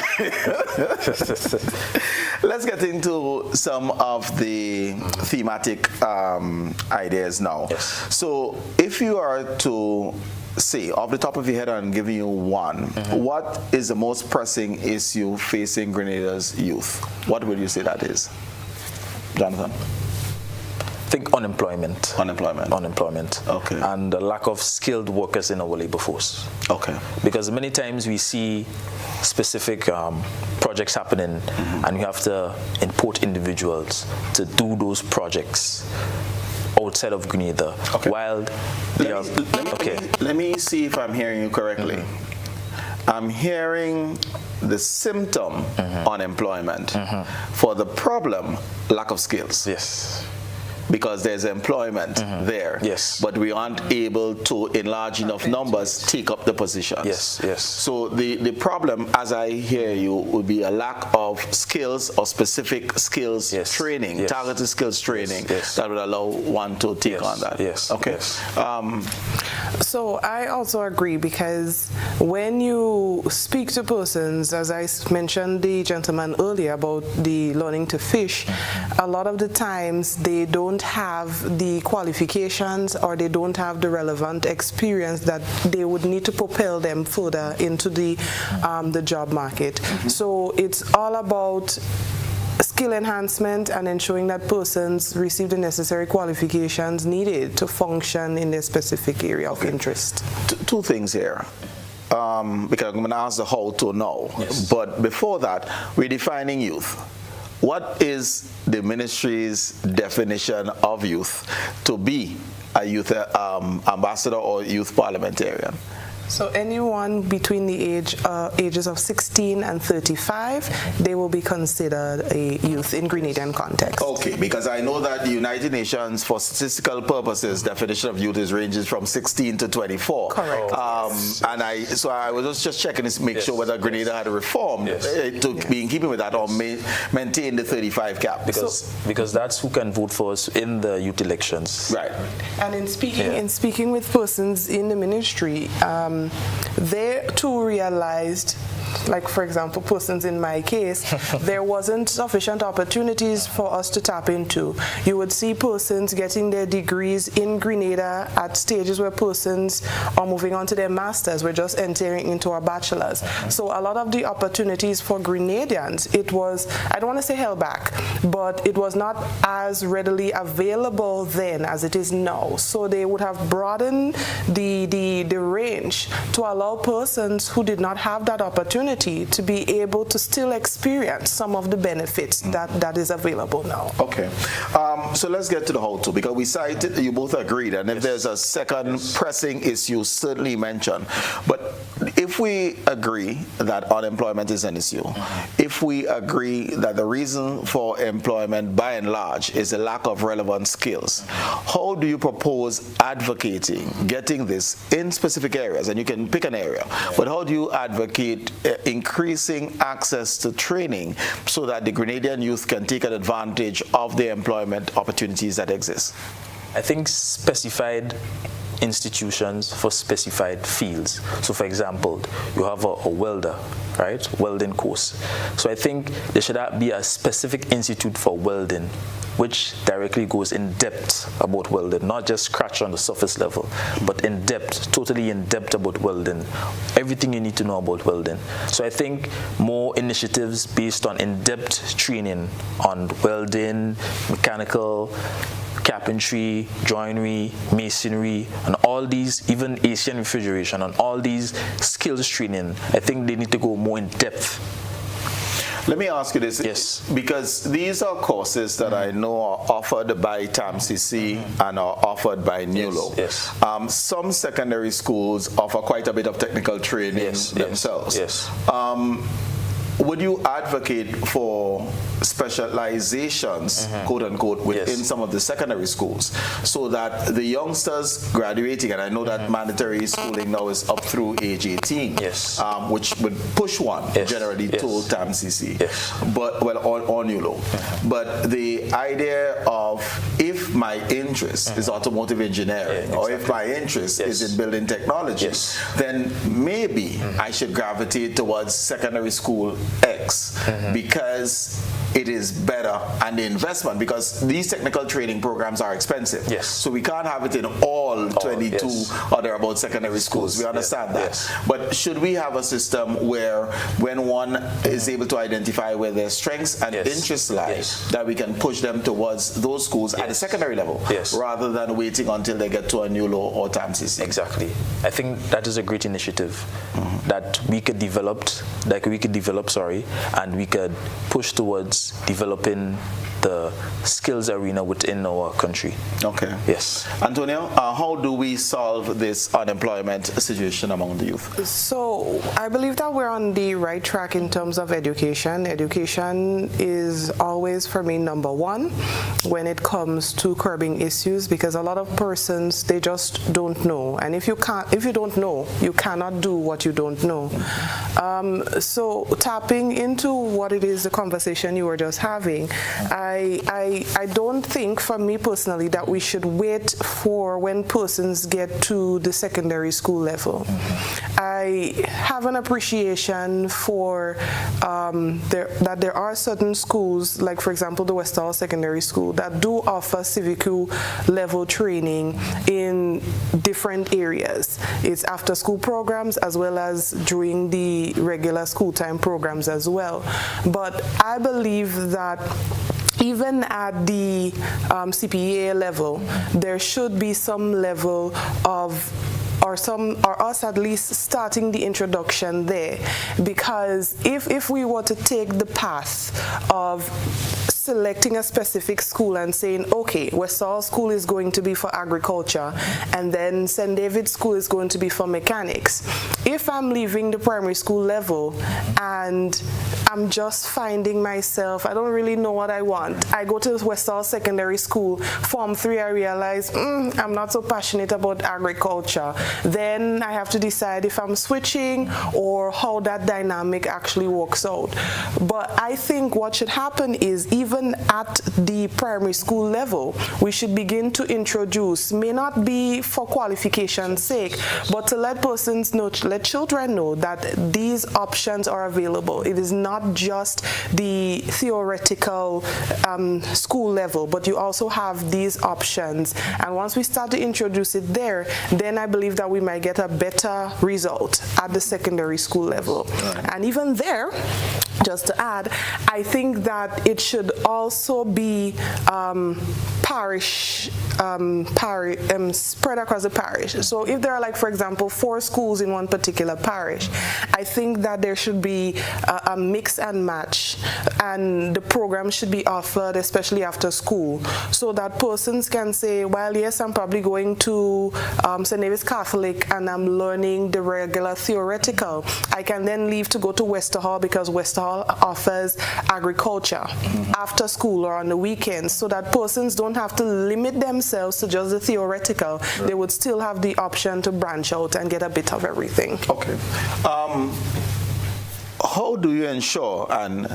Let's get into some of the thematic ideas now. Yes. So if you are to say, off the top of your head, I'm giving you one, what is the most pressing issue facing Grenada's youth? What would you say that is? Jonathan? I think unemployment. Unemployment. Okay. And the lack of skilled workers in our labor force. Okay. Because many times we see specific projects happening, and we have to import individuals to do those projects outside of Grenada. Okay. While let me see if I'm hearing you correctly. I'm hearing the symptom, unemployment, for the problem, lack of skills. Yes. Because there's employment there, yes, but we aren't able to, in large enough numbers, take up the positions. Yes, yes. So the problem, as I hear you, would be a lack of skills or specific skills training, targeted skills training that would allow one to take on that. Yes. Okay. Yes. So I also agree, because when you speak to persons, as I mentioned the gentleman earlier about the learning to fish, a lot of the times they don't have the qualifications, or they don't have the relevant experience that they would need to propel them further into the job market. So it's all about skill enhancement and ensuring that persons receive the necessary qualifications needed to function in their specific area of interest. Two things here. Because I'm going to ask the how to now. Yes. But before that, we're defining youth. What is the ministry's definition of youth to be a youth ambassador or youth parliamentarian? So anyone between the ages of 16 and 35, they will be considered a youth in Grenadian context. Okay, because I know that the United Nations, for statistical purposes, definition of youth ranges from 16 to 24. Correct. And I was just checking to make sure whether Grenada had reformed to be in keeping with that, or maintain the 35 cap. Because that's who can vote for us in the youth elections. Right. And in speaking with persons in the ministry, they too realized, like for example, persons in my case, there wasn't sufficient opportunities for us to tap into. You would see persons getting their degrees in Grenada at stages where persons are moving on to their masters. We're just entering into our bachelors. So a lot of the opportunities for Grenadians, it was, I don't want to say held back, but it was not as readily available then as it is now. So they would have broadened the range to allow persons who did not have that opportunity to be able to still experience some of the benefits that is available now. Okay. So let's get to the how to, because we cited, you both agreed, and if there's a second pressing issue, certainly mention. But if we agree that unemployment is an issue, if we agree that the reason for employment by and large is a lack of relevant skills, how do you propose advocating, getting this in specific areas? And you can pick an area, but how do you advocate increasing access to training so that the Grenadian youth can take an advantage of the employment opportunities that exist? I think specified institutions for specified fields. So for example, you have a welder, right? Welding course. So I think there should be a specific institute for welding which directly goes in depth about welding, not just scratch on the surface level, but in depth, totally in depth about welding, everything you need to know about welding. So I think more initiatives based on in-depth training on welding, mechanical, carpentry, joinery, masonry, and all these, even Asian refrigeration, and all these skills training, I think they need to go more in depth. Let me ask you this. Yes. Because these are courses that I know are offered by TAMCC and are offered by NULO. Yes. Some secondary schools offer quite a bit of technical training themselves. Yes. Would you advocate for specializations, quote unquote, within some of the secondary schools so that the youngsters graduating, and I know that mandatory schooling now is up through age 18, which would push one generally to TAMCC, but on NULO. But the idea of if my interest is automotive engineering or if my interest is in building technology, then maybe I should gravitate towards secondary school X because it is better, and the investment, because these technical training programs are expensive. So we can't have it in all 22 or thereabout secondary schools. We understand that. But should we have a system where when one is able to identify where their strengths and interests lie, that we can push them towards those schools at the secondary level rather than waiting until they get to a NULO or TAMCC? Exactly. I think that is a great initiative that we could develop, and we could push towards developing the skills arena within our country. Okay. Yes. Antonio, how do we solve this unemployment situation among the youth? So I believe that we're on the right track in terms of education. Education is always, for me, number one when it comes to curbing issues, because a lot of persons, they just don't know. And if you don't know, you cannot do what you don't know. So tapping into what it is, the conversation you were just having, I don't think, for me personally, that we should wait for when persons get to the secondary school level. I have an appreciation for that there are certain schools, like for example the Westall Secondary School, that do offer civic level training in different areas. It's after school programs as well as during the regular school time programs as well. But I believe that even at the CPEA level, there should be some level of, or us at least starting the introduction there, because if we were to take the path of selecting a specific school and saying, okay, Westall School is going to be for agriculture, and then St. David's School is going to be for mechanics. If I'm leaving the primary school level and I'm just finding myself, I don't really know what I want. I go to Westall Secondary School, Form 3, I realize, I'm not so passionate about agriculture. Then I have to decide if I'm switching or how that dynamic actually works out. But I think what should happen is, even at the primary school level, we should begin to introduce, may not be for qualification's sake, but to let persons know, let children know that these options are available. It is not just the theoretical school level, but you also have these options. And once we start to introduce it there, then I believe that we might get a better result at the secondary school level. And even there, just to add, I think that it should also be parish, spread across the parish. So if there are, like, for example, 4 schools in one particular parish, I think that there should be a mix and match, and the program should be offered, especially after school, so that persons can say, well, yes, I'm probably going to St. David's Catholic and I'm learning the regular theoretical. I can then leave to go to Westall because Westall offers agriculture after school or on the weekends, so that persons don't have to limit themselves to just the theoretical. They would still have the option to branch out and get a bit of everything. Okay. how do you ensure, and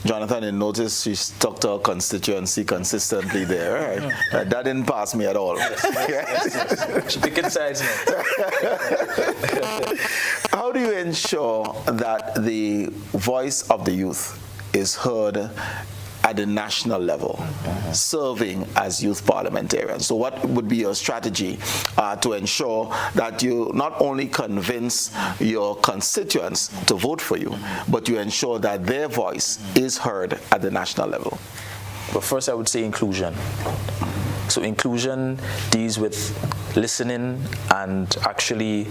Jonathan, you notice she stuck to her constituency consistently there, right? That didn't pass me at all. She's picking sides now. How do you ensure that the voice of the youth is heard at the national level, serving as youth parliamentarians? So what would be your strategy to ensure that you not only convince your constituents to vote for you, but you ensure that their voice is heard at the national level? But first I would say inclusion. So inclusion deals with listening and actually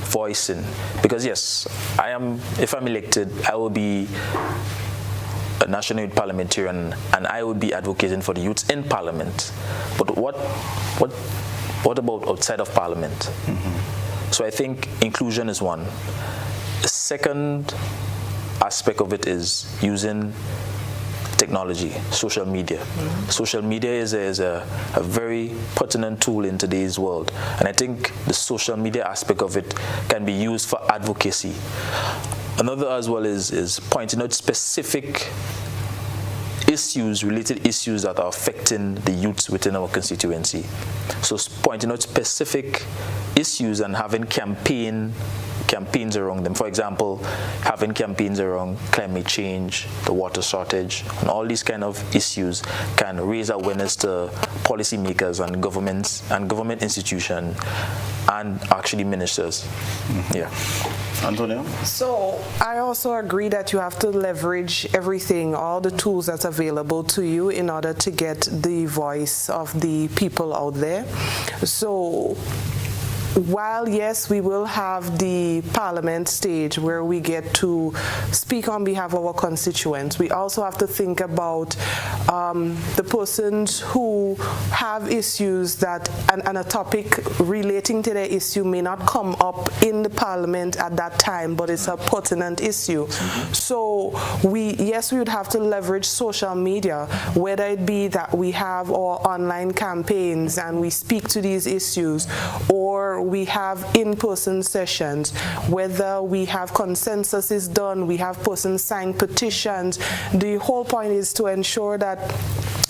voicing. Because yes, if I'm elected, I will be a national youth parliamentarian, and I would be advocating for the youth in parliament. But what about outside of parliament? So I think inclusion is one. The second aspect of it is using technology, social media. Social media is a very pertinent tool in today's world, and I think the social media aspect of it can be used for advocacy. Another as well is pointing out specific related issues that are affecting the youths within our constituency. So pointing out specific issues and having campaigns around them. For example, having campaigns around climate change, the water shortage, and all these kind of issues can raise awareness to policymakers and governments and government institutions and actually ministers. Yeah. Antonio? So I also agree that you have to leverage everything, all the tools that's available to you in order to get the voice of the people out there. So while, yes, we will have the parliament stage where we get to speak on behalf of our constituents, we also have to think about the persons who have issues that, and a topic relating to their issue may not come up in the parliament at that time, but it's a pertinent issue. So we would have to leverage social media, whether it be that we have our online campaigns and we speak to these issues, or we have in-person sessions, whether we have consensus is done, we have persons sign petitions. The whole point is to ensure that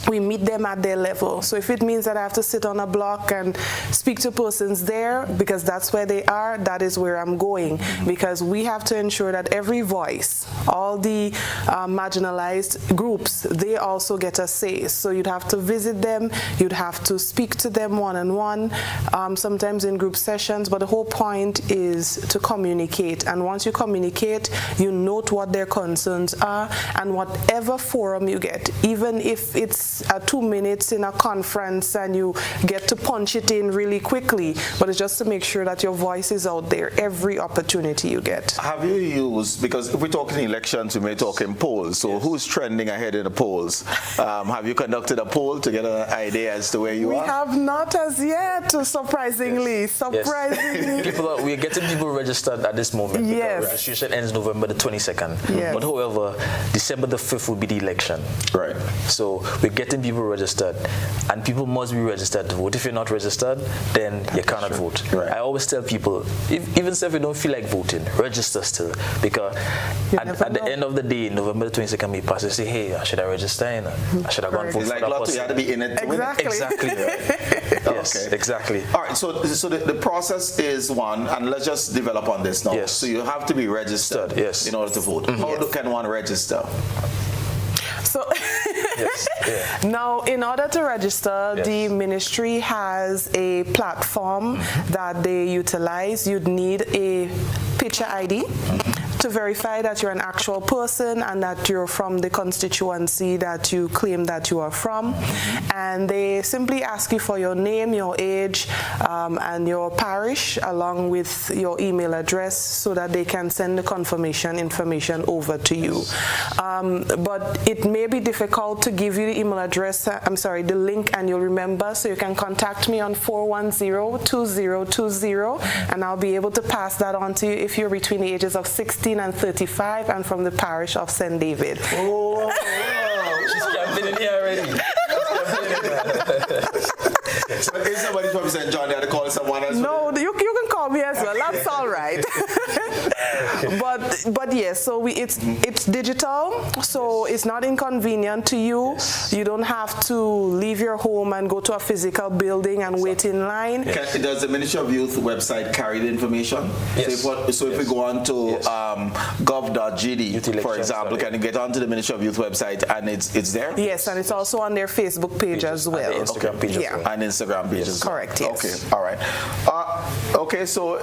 we meet them at their level. So if it means that I have to sit on a block and speak to persons there because that's where they are, that is where I'm going. Because we have to ensure that every voice, all the marginalized groups, they also get a say. So you'd have to visit them, you'd have to speak to them one-on-one, sometimes in group sessions, but the whole point is to communicate. And once you communicate, you note what their concerns are, and whatever forum you get, even if it's 2 minutes in a conference and you get to punch it in really quickly, but it's just to make sure that your voice is out there every opportunity you get. Have you used, because if we're talking elections, we may talk in polls, so who's trending ahead in the polls? Have you conducted a poll to get an idea as to where you are? We have not as yet, surprisingly. We're getting people registered at this moment. Yes. Registration ends November the 22nd. Yes. But however, December the 5th will be the election. Right. So we're getting people registered, and people must be registered to vote. If you're not registered, then you cannot vote. Right. I always tell people, even if you don't feel like voting, register still, because at the end of the day, November the 22nd may pass, you say, hey, should I register? I should have gone for It's like lottery, you had to be in it to win it. Exactly. Yes, okay. Exactly. All right, so the process is one, and let's just develop on this now. Yes. So you have to be registered in order to vote. How can one register? So now, in order to register, the ministry has a platform that they utilize. You'd need a picture ID to verify that you're an actual person and that you're from the constituency that you claim that you are from. And they simply ask you for your name, your age, and your parish, along with your email address, so that they can send the confirmation information over to you. But it may be difficult to give you the email address, the link, and you'll remember, so you can contact me on 410-2020, and I'll be able to pass that on to you if you're between the ages of 16 and 35 and from the parish of St. David. Oh, she's jumping in here already. So is somebody from St. John there to call someone else? No, you can call me as well. That's all right. But yes, so it's digital, so it's not inconvenient to you. Yes. You don't have to leave your home and go to a physical building and wait in line. Does the Ministry of Youth website carry the information? Yes. So if we go on to gov.gd, for example, can you get onto the Ministry of Youth website and it's there? Yes, and it's also on their Facebook page as well. And the Instagram page as well. And Instagram page as well. Correct, yes. Okay, all right. Okay, so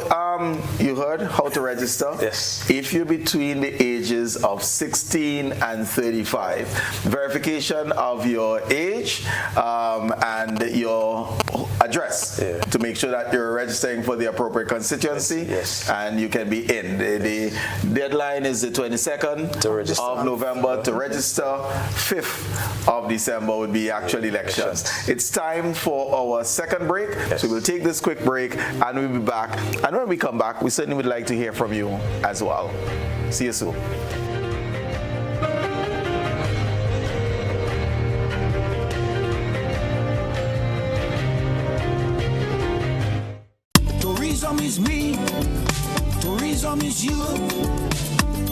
you heard how to register. Yes. If you're between the ages of 16 and 35, verification of your age and your address to make sure that you're registering for the appropriate constituency, and you can be in. The deadline is the 22nd of November to register. 5th of December would be actual elections. It's time for our second break, so we'll take this quick break and we'll be back. And when we come back, we certainly would like to hear from you as well. See you soon. Tourism is me, tourism is you,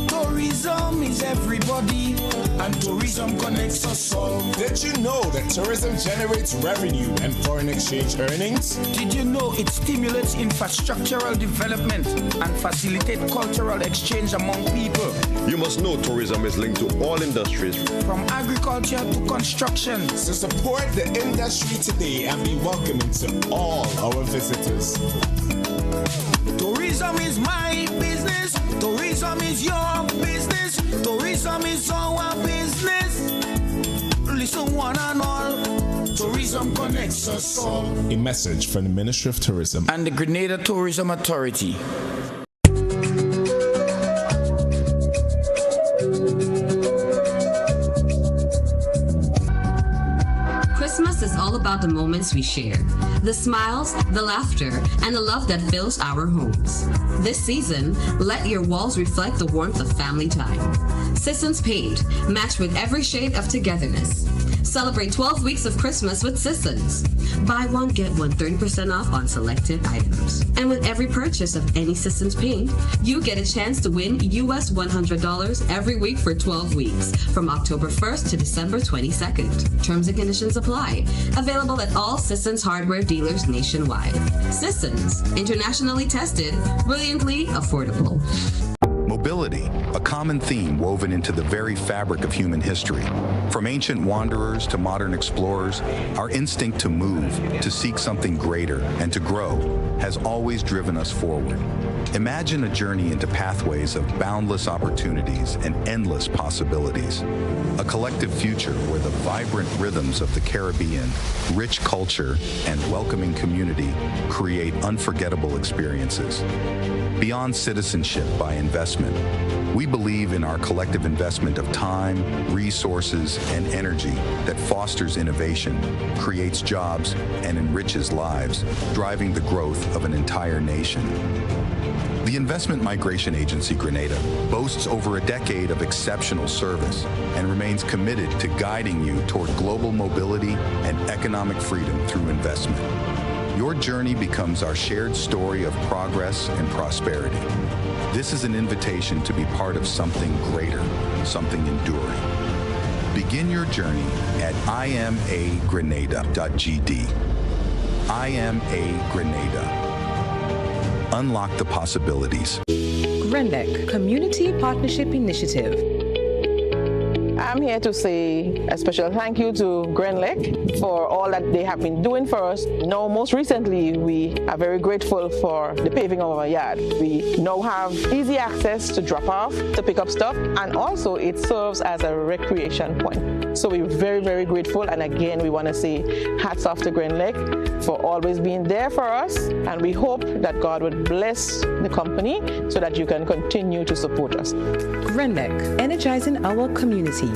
tourism is everybody, and tourism connects us all. Did you know that tourism generates revenue and foreign exchange earnings? Did you know it stimulates infrastructural development and facilitates cultural exchange among people? You must know tourism is linked to all industries, from agriculture to construction. So support the industry today and be welcoming to all our visitors. Tourism is my business. Tourism is your business. Tourism is our business. Listen, one and all. Tourism connects us all. A message from the Ministry of Tourism and the Grenada Tourism Authority. Christmas is all about the moments we share, the smiles, the laughter, and the love that fills our homes. This season, let your walls reflect the warmth of family time. Sisson's Paint, matched with every shade of togetherness. Celebrate 12 weeks of Christmas with Sisson's. Buy one, get one 30% off on selected items. And with every purchase of any Sisson's Paint, you get a chance to win US $100 every week for 12 weeks, from October 1st to December 22nd. Terms and conditions apply. Available at all Sisson's hardware dealers nationwide. Sisson's, internationally tested, brilliantly affordable. Mobility, a common theme woven into the very fabric of human history. From ancient wanderers to modern explorers, our instinct to move, to seek something greater, and to grow has always driven us forward. Imagine a journey into pathways of boundless opportunities and endless possibilities. A collective future where the vibrant rhythms of the Caribbean, rich culture, and welcoming community create unforgettable experiences. Beyond citizenship by investment, we believe in our collective investment of time, resources, and energy that fosters innovation, creates jobs, and enriches lives, driving the growth of an entire nation. The Investment Migration Agency Grenada boasts over a decade of exceptional service and remains committed to guiding you toward global mobility and economic freedom through investment. Your journey becomes our shared story of progress and prosperity. This is an invitation to be part of something greater, something enduring. Begin your journey at imagrenada.gd. IMA Grenada. Unlock the possibilities. GRENLEC Community Partnership Initiative. I'm here to say a special thank you to GRENLEC for all that they have been doing for us. Now, most recently, we are very grateful for the paving of our yard. We now have easy access to drop off, to pick up stuff, and also it serves as a recreation point. So we're very, very grateful. And again, we want to say hats off to GRENLEC for always being there for us. And we hope that God would bless the company so that you can continue to support us. GRENLEC, energizing our community.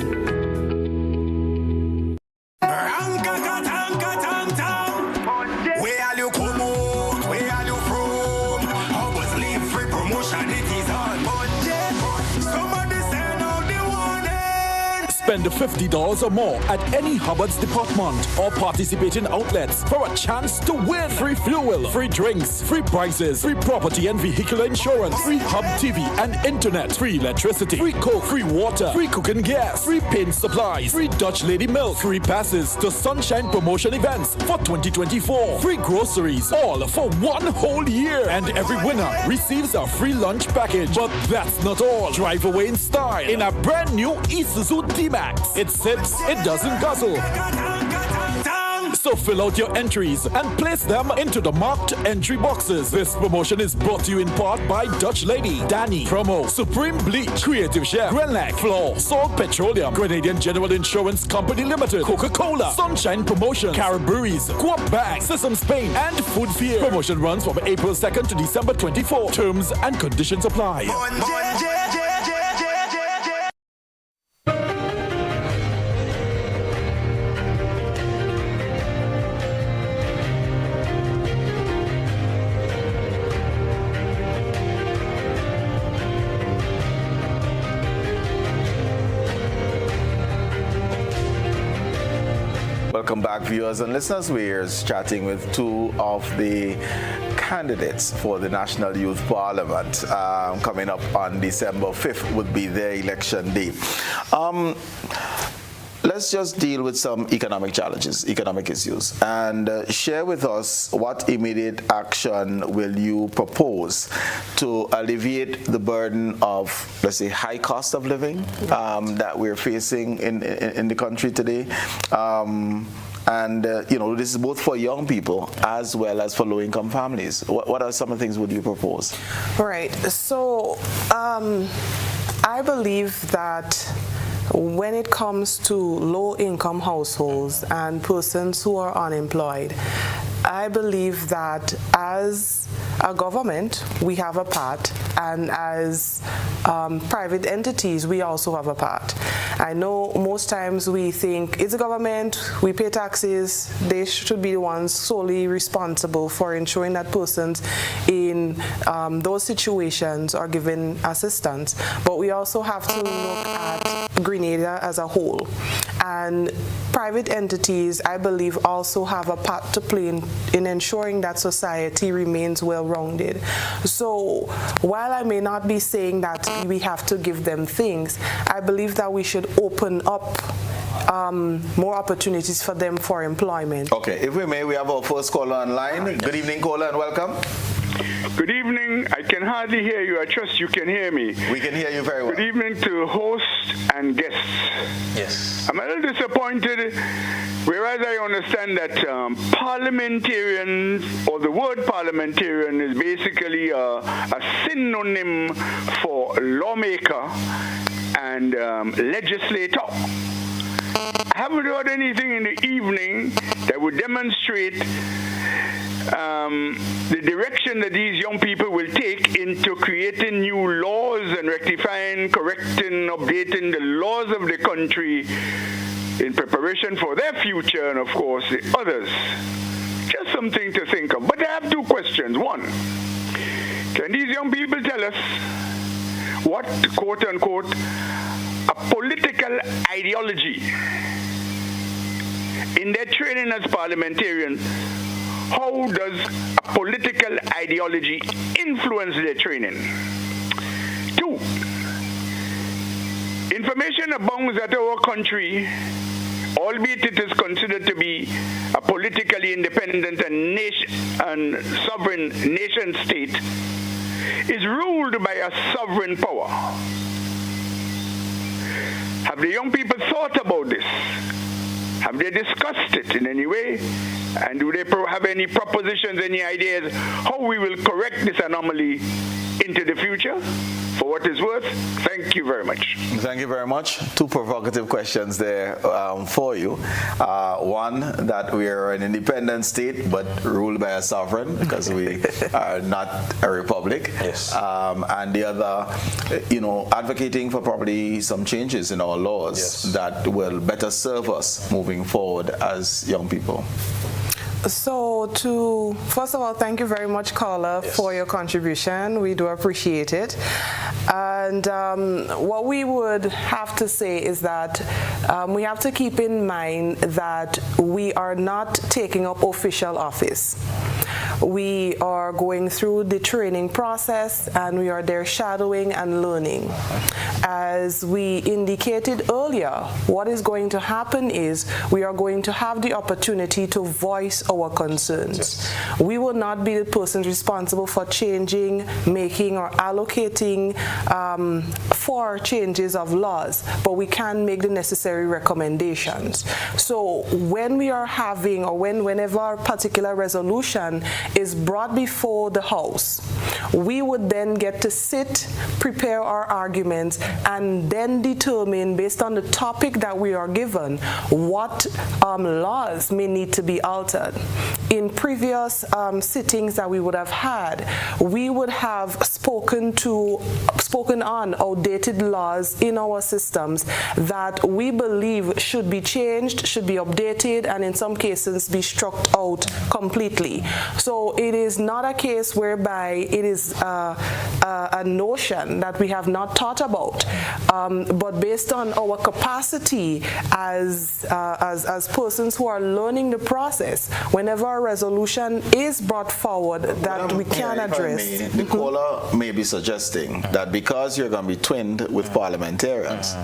Spend $50 or more at any Hubbard's department or participating outlets for a chance to win free fuel, free drinks, free prizes, free property and vehicular insurance, free Hub TV and internet, free electricity, free coke, free water, free cooking gas, free paint supplies, free Dutch Lady milk, free passes to Sunshine promotion events for 2024, free groceries, all for 1 whole year. And every winner receives a free lunch package. But that's not all. Drive away in style in a brand new Isuzu D-Max. It sips, it doesn't guzzle. So fill out your entries and place them into the marked entry boxes. This promotion is brought to you in part by Dutch Lady, Danny, Promo, Supreme Bleach, Creative Chef, Grenlac, Floor, Salt Petroleum, Grenadian General Insurance Company Limited, Coca-Cola, Sunshine Promotion, Caribouries, Coop Bag, Sesame Spain, and Food Fear. Promotion runs from April 2nd to December 24. Terms and conditions apply. Welcome back, viewers and listeners. We're chatting with two of the candidates for the National Youth Parliament. Coming up on December 5th would be their election day. Let's just deal with some economic challenges, economic issues, and share with us what immediate action will you propose to alleviate the burden of, let's say, high cost of living that we're facing in the country today. This is both for young people as well as for low-income families. What are some of the things would you propose? Right. So I believe that when it comes to low-income households and persons who are unemployed, I believe that as a government, we have a part, and as private entities, we also have a part. I know most times we think it's the government, we pay taxes, they should be the ones solely responsible for ensuring that persons in those situations are given assistance. But we also have to look at Grenada as a whole. And private entities, I believe, also have a part to play in ensuring that society remains well-rounded. So while I may not be saying that we have to give them things, I believe that we should open up more opportunities for them for employment. Okay, if we may, we have our first caller online. Good evening, caller, and welcome. Good evening. I can hardly hear you. I trust you can hear me. We can hear you very well. Good evening to host and guests. Yes. I'm a little disappointed, whereas I understand that parliamentarian, or the word parliamentarian, is basically a synonym for lawmaker and legislator. I haven't heard anything in the evening that would demonstrate the direction that these young people will take into creating new laws and rectifying, correcting, updating the laws of the country in preparation for their future and, of course, the others. Just something to think of. But I have two questions. One, can these young people tell us what, quote-unquote, a political ideology in their training as parliamentarians? How does a political ideology influence their training? Two, information abounds that our country, albeit it is considered to be a politically independent and sovereign nation state, is ruled by a sovereign power. Have the young people thought about this? Have they discussed it in any way? And do they have any propositions, any ideas how we will correct this anomaly into the future? For what it's worth, thank you very much. Thank you very much. Two provocative questions there for you. One, that we are an independent state but ruled by a sovereign because we are not a republic. Yes. And the other, advocating for probably some changes in our laws that will better serve us moving forward as young people. So first of all, thank you very much, caller, for your contribution. We do appreciate it. And what we would have to say is that we have to keep in mind that we are not taking up official office. We are going through the training process, and we are there shadowing and learning. As we indicated earlier, what is going to happen is we are going to have the opportunity to voice our concerns. We will not be the persons responsible for changing, making, or allocating for changes of laws, but we can make the necessary recommendations. So when we are having, or whenever a particular resolution is brought before the House, we would then get to sit, prepare our arguments, and then determine, based on the topic that we are given, what laws may need to be altered. In previous sittings that we would have had, we would have spoken on outdated laws in our systems that we believe should be changed, should be updated, and in some cases be struck out completely. So it is not a case whereby it is a notion that we have not thought about, but based on our capacity as persons who are learning the process, whenever a resolution is brought forward that we can address. The caller may be suggesting that because you're going to be twinned with parliamentarians,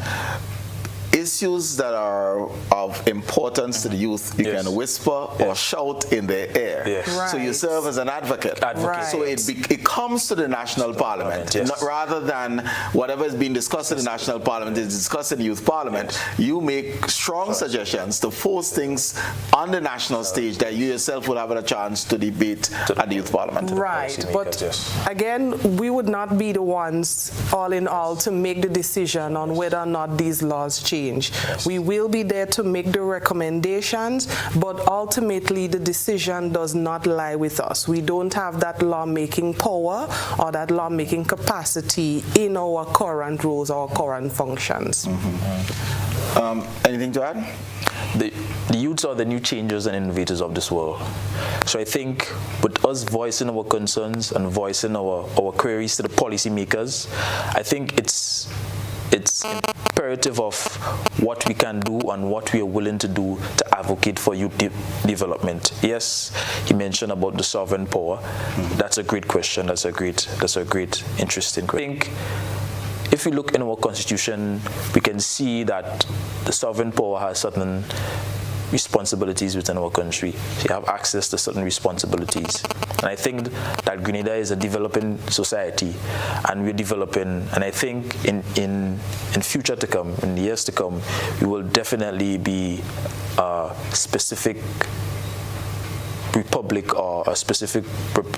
issues that are of importance to the youth, you can whisper or shout in their ear. So you serve as an advocate. So it comes to the national parliament, not, rather than whatever is being discussed in the national parliament is discussed in the youth parliament. You make strong suggestions to force things on the national stage that you yourself will have a chance to debate at the youth parliament. Right, but again, we would not be the ones, all in all, to make the decision on whether or not these laws change. We will be there to make the recommendations, but ultimately the decision does not lie with us. We don't have that lawmaking power or that lawmaking capacity in our current rules or current functions. Anything to add? The youths are the new changers and innovators of this world. So I think with us voicing our concerns and voicing our queries to the policymakers, I think it's imperative of what we can do and what we are willing to do to advocate for youth development. Yes, he mentioned about the sovereign power. That's a great question. That's a great interesting question. I think if we look in our constitution, we can see that the sovereign power has certain responsibilities within our country. So you have access to certain responsibilities. And I think that Grenada is a developing society, and we're developing, and I think in future to come, in the years to come, we will definitely be a specific republic or a specific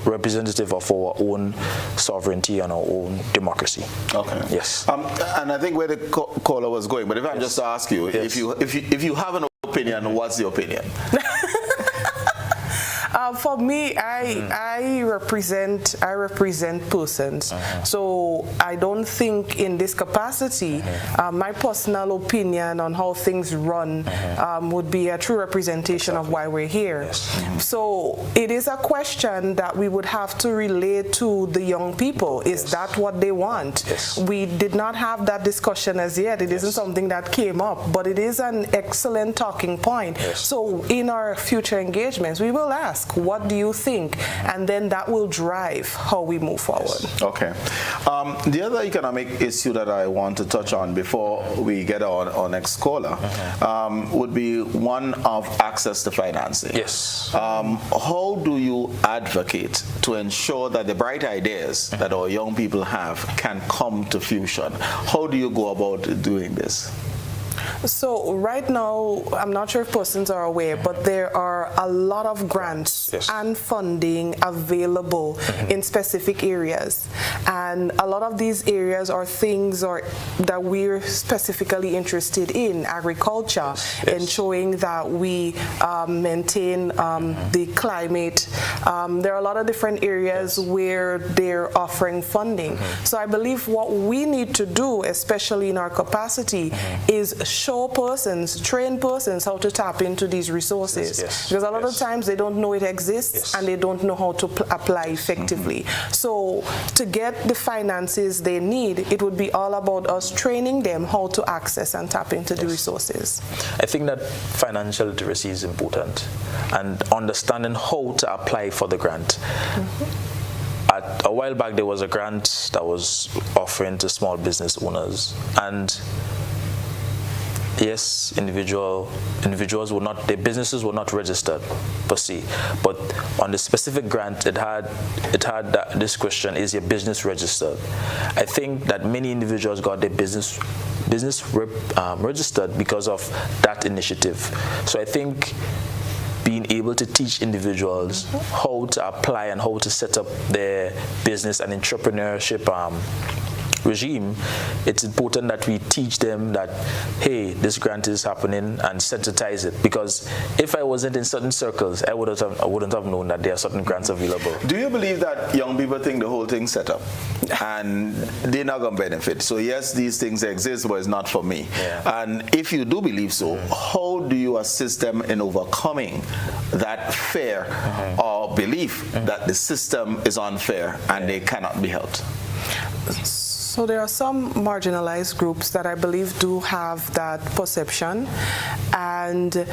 representative of our own sovereignty and our own democracy. Okay. Yes. And I think where the caller was going, but if I just ask you, if you have an opinion, what's the opinion? For me, I represent persons. So I don't think in this capacity, my personal opinion on how things run would be a true representation of why we're here. So it is a question that we would have to relate to the young people. Is that what they want? We did not have that discussion as yet. It isn't something that came up, but it is an excellent talking point. So in our future engagements, we will ask, what do you think? And then that will drive how we move forward. Okay. The other economic issue that I want to touch on before we get on our next caller would be one of access to financing. Yes. How do you advocate to ensure that the bright ideas that our young people have can come to fruition? How do you go about doing this? So right now, I'm not sure if persons are aware, but there are a lot of grants and funding available in specific areas. And a lot of these areas are things that we're specifically interested in: agriculture, ensuring that we maintain the climate. There are a lot of different areas where they're offering funding. So I believe what we need to do, especially in our capacity, is show persons, train persons how to tap into these resources. Because a lot of times they don't know it exists and they don't know how to apply effectively. So to get the finances they need, it would be all about us training them how to access and tap into the resources. I think that financial literacy is important, and understanding how to apply for the grant. A while back, there was a grant that was offering to small business owners, and yes, individuals were not, their businesses were not registered per se, but on the specific grant, it had this question: is your business registered? I think that many individuals got their business registered because of that initiative. So I think being able to teach individuals how to apply and how to set up their business and entrepreneurship regime, it's important that we teach them that, hey, this grant is happening, and sensitize it. Because if I wasn't in certain circles, I wouldn't have known that there are certain grants available. Do you believe that young people think the whole thing's set up and they're not going to benefit? So yes, these things exist, but it's not for me. And if you do believe so, how do you assist them in overcoming that fear or belief that the system is unfair and they cannot be helped? So there are some marginalized groups that I believe do have that perception, and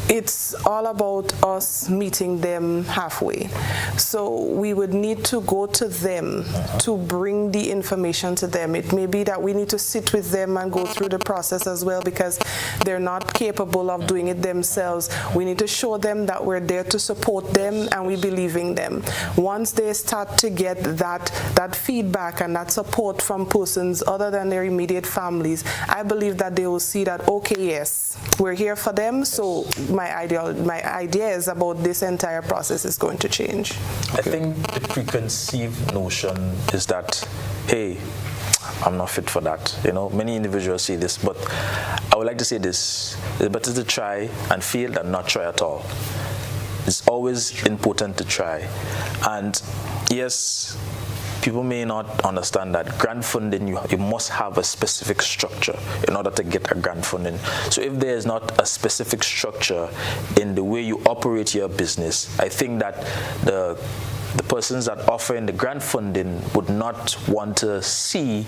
it's all about us meeting them halfway. So we would need to go to them to bring the information to them. It may be that we need to sit with them and go through the process as well, because they're not capable of doing it themselves. We need to show them that we're there to support them and we believe in them. Once they start to get that feedback and that support from persons other than their immediate families, I believe that they will see that, okay, yes, we're here for them, so my ideas about this entire process is going to change. I think the preconceived notion is that, hey, I'm not fit for that. You know, many individuals say this, but I would like to say this: it's better to try and fail than not try at all. It's always important to try. And yes, people may not understand that grant funding, you must have a specific structure in order to get a grant funding. So if there is not a specific structure in the way you operate your business, I think that the persons that offer in the grant funding would not want to see.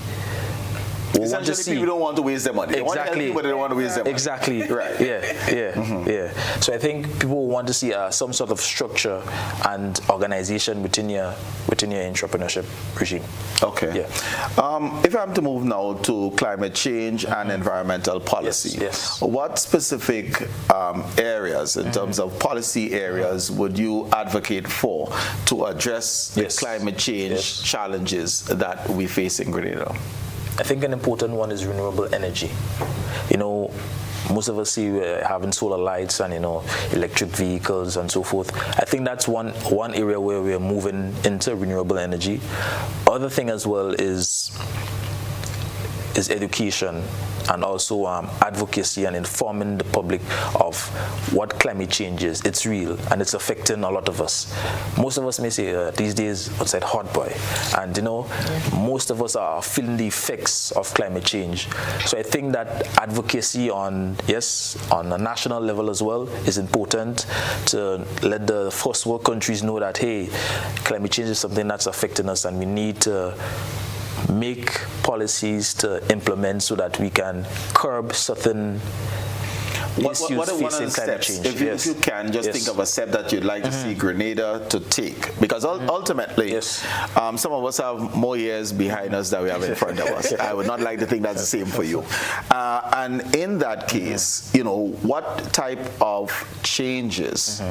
Essentially, people don't want to waste their money. They want to help you, but they don't want to waste their money. Exactly. Right. Yeah. So I think people want to see some sort of structure and organization within your entrepreneurship regime. Okay. Yeah. If I'm to move now to climate change and environmental policy, what specific areas, in terms of policy areas, would you advocate for to address the climate change challenges that we face in Grenada? I think an important one is renewable energy. You know, most of us see we're having solar lights and, you know, electric vehicles and so forth. I think that's one area where we're moving into renewable energy. Other thing as well is education, and also advocacy and informing the public of what climate change is. It's real and it's affecting a lot of us. Most of us may say these days, what's that, hot boy? And you know, most of us are feeling the effects of climate change. So I think that advocacy on a national level as well is important, to let the first world countries know that, hey, climate change is something that's affecting us and we need to make policies to implement so that we can curb certain issues facing climate change. If you can, just think of a step that you'd like to see Grenada to take. Because ultimately, some of us have more years behind us than we have in front of us. I would not like to think that's the same for you. And in that case, you know, what type of changes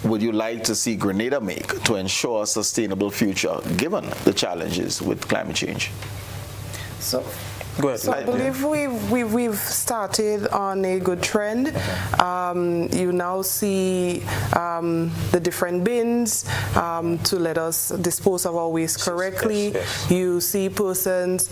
would you like to see Grenada make to ensure a sustainable future, given the challenges with climate change? So, go ahead. So I believe we've started on a good trend. You now see the different bins to let us dispose of our waste correctly. You see persons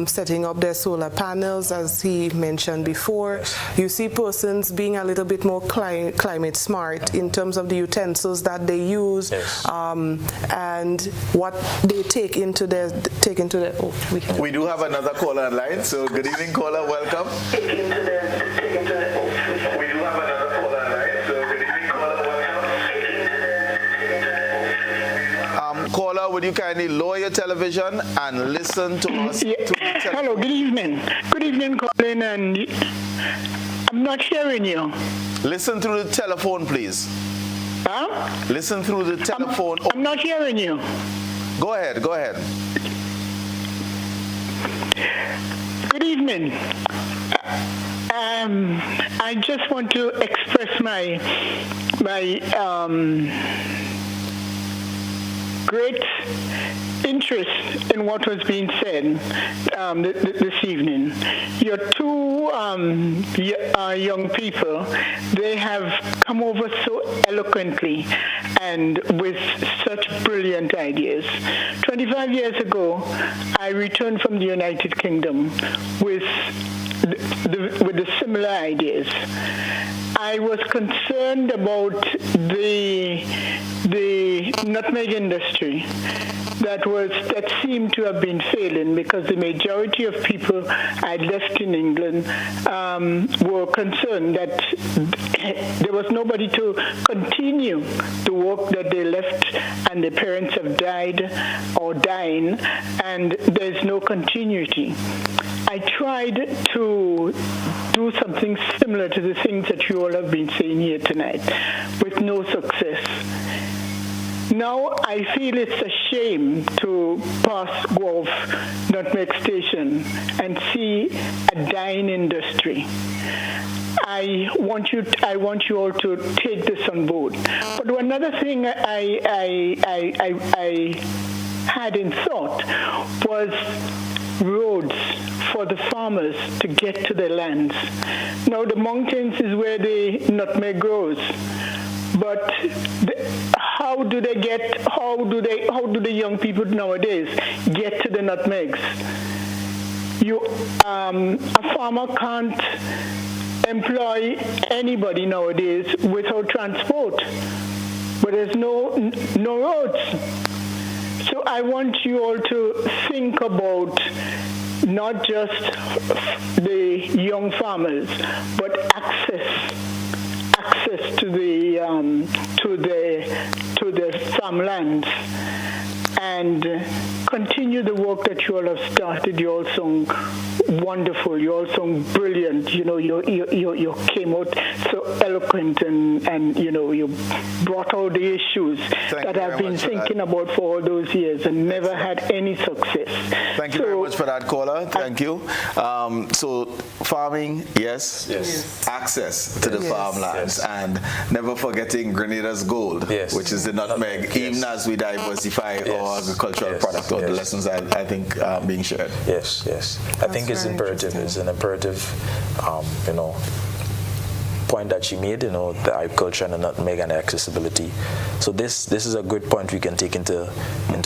setting up their solar panels, as he mentioned before. You see persons being a little bit more climate smart in terms of the utensils that they use and what they take into their. We do have another caller. line. So good evening, caller. Welcome. We do have another caller line. So good evening, caller. Welcome. Caller, would you kindly lower your television and listen to us? Hello, good evening. Good evening, Colin, and I'm not hearing you. Listen through the telephone, please. Huh? Listen through the telephone. I'm not hearing you. Go ahead, go ahead. Good evening. I just want to express my great interest in what was being said this evening. Your two young people, they have come over so eloquently and with such brilliant ideas. 25 years ago, I returned from the United Kingdom with the similar ideas. I was concerned about the nutmeg industry that seemed to have been failing because the majority of people I'd left in England were concerned that there was nobody to continue the work that they left, and their parents have died or dying, and there's no continuity. I tried to do something similar to the things that you all have been saying here tonight, with no success. Now I feel it's a shame to pass Gulf Nutmeg Station and see a dying industry. I want you all to take this on board. But another thing I had in thought was roads for the farmers to get to their lands. Now the mountains is where the nutmeg grows, but how do the young people nowadays get to the nutmegs? A farmer can't employ anybody nowadays without transport, but there's no roads. So I want you all to think about not just the young farmers, but access to the farmlands, and continue the work that you all have started. You all sound wonderful. You all sound brilliant. You know, you came out so eloquent, and you know, you brought out the issues that I've been thinking about for all those years and never had any success. Thank you very much for that, caller. Thank you. So farming, yes. Access to the farmlands, and never forgetting Grenada's gold, which is the nutmeg, even as we diversify our agricultural product, or the lessons I think being shared. Yes. I think it's imperative. It's an imperative, point that she made, the agriculture and the nutmeg and the accessibility. So this is a good point we can take into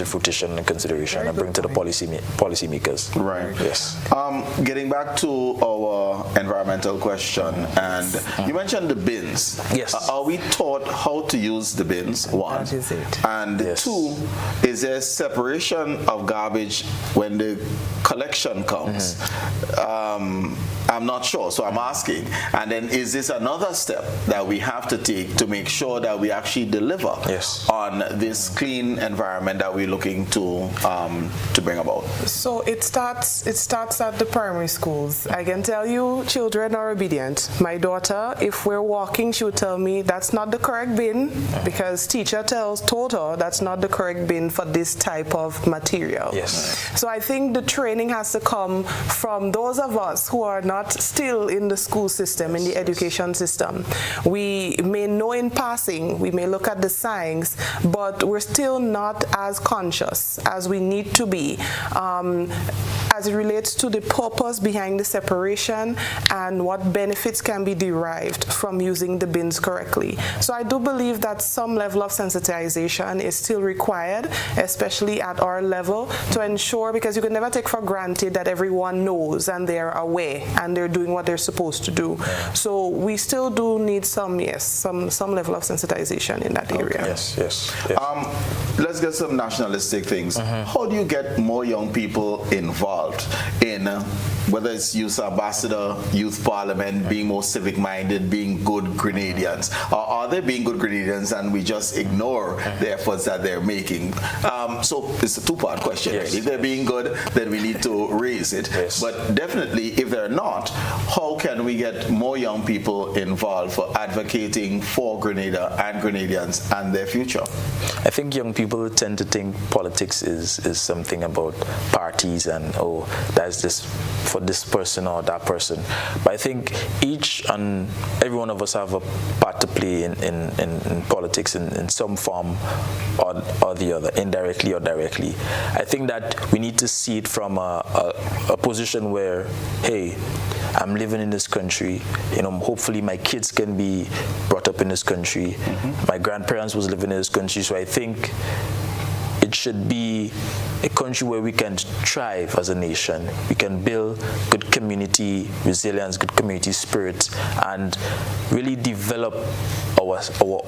fruition and consideration and bring to the policy makers. Right. Yes. Getting back to our environmental question, and you mentioned the bins. Yes. Are we taught how to use the bins? One. That is it. And two, is there separation of garbage when the collection comes? I'm not sure, so I'm asking. And then is this another step that we have to take to make sure that we actually deliver on this clean environment that we're looking to bring about? So it starts at the primary schools. I can tell you, children are obedient. My daughter, if we're walking, she would tell me that's not the correct bin, because teacher told her that's not the correct bin for this type of material. Yes. So I think the training has to come from those of us who are not still in the school system, in the education system. We may know in passing, we may look at the signs, but we're still not as conscious as we need to be as it relates to the purpose behind the separation and what benefits can be derived from using the bins correctly. So I do believe that some level of sensitization is still required, especially at our level, to ensure, because you can never take for granted that everyone knows and they're aware and they're doing what they're supposed to do. So we still do need some level of sensitization in that area. Yes. Let's get some nationalistic things. How do you get more young people involved in in, whether it's youth ambassador, youth parliament, being more civic-minded, being good Grenadians? Or are they being good Grenadians and we just ignore the efforts that they're making? So it's a two-part question. Yes. Right? If they're being good, then we need to raise it. Yes. But definitely, if they're not, how can we get more young people involved for advocating for Grenada and Grenadians and their future? I think young people tend to think politics is something about parties and, oh, that's this for this person or that person. But I think each and every one of us have a part to play in politics in some form or the other, indirectly or directly. I think that we need to see it from a position where, hey, I'm living in this country, hopefully my kids can be brought up in this country. My grandparents was living in this country, so I think it should be a country where we can thrive as a nation. We can build good community resilience, good community spirit, and really develop our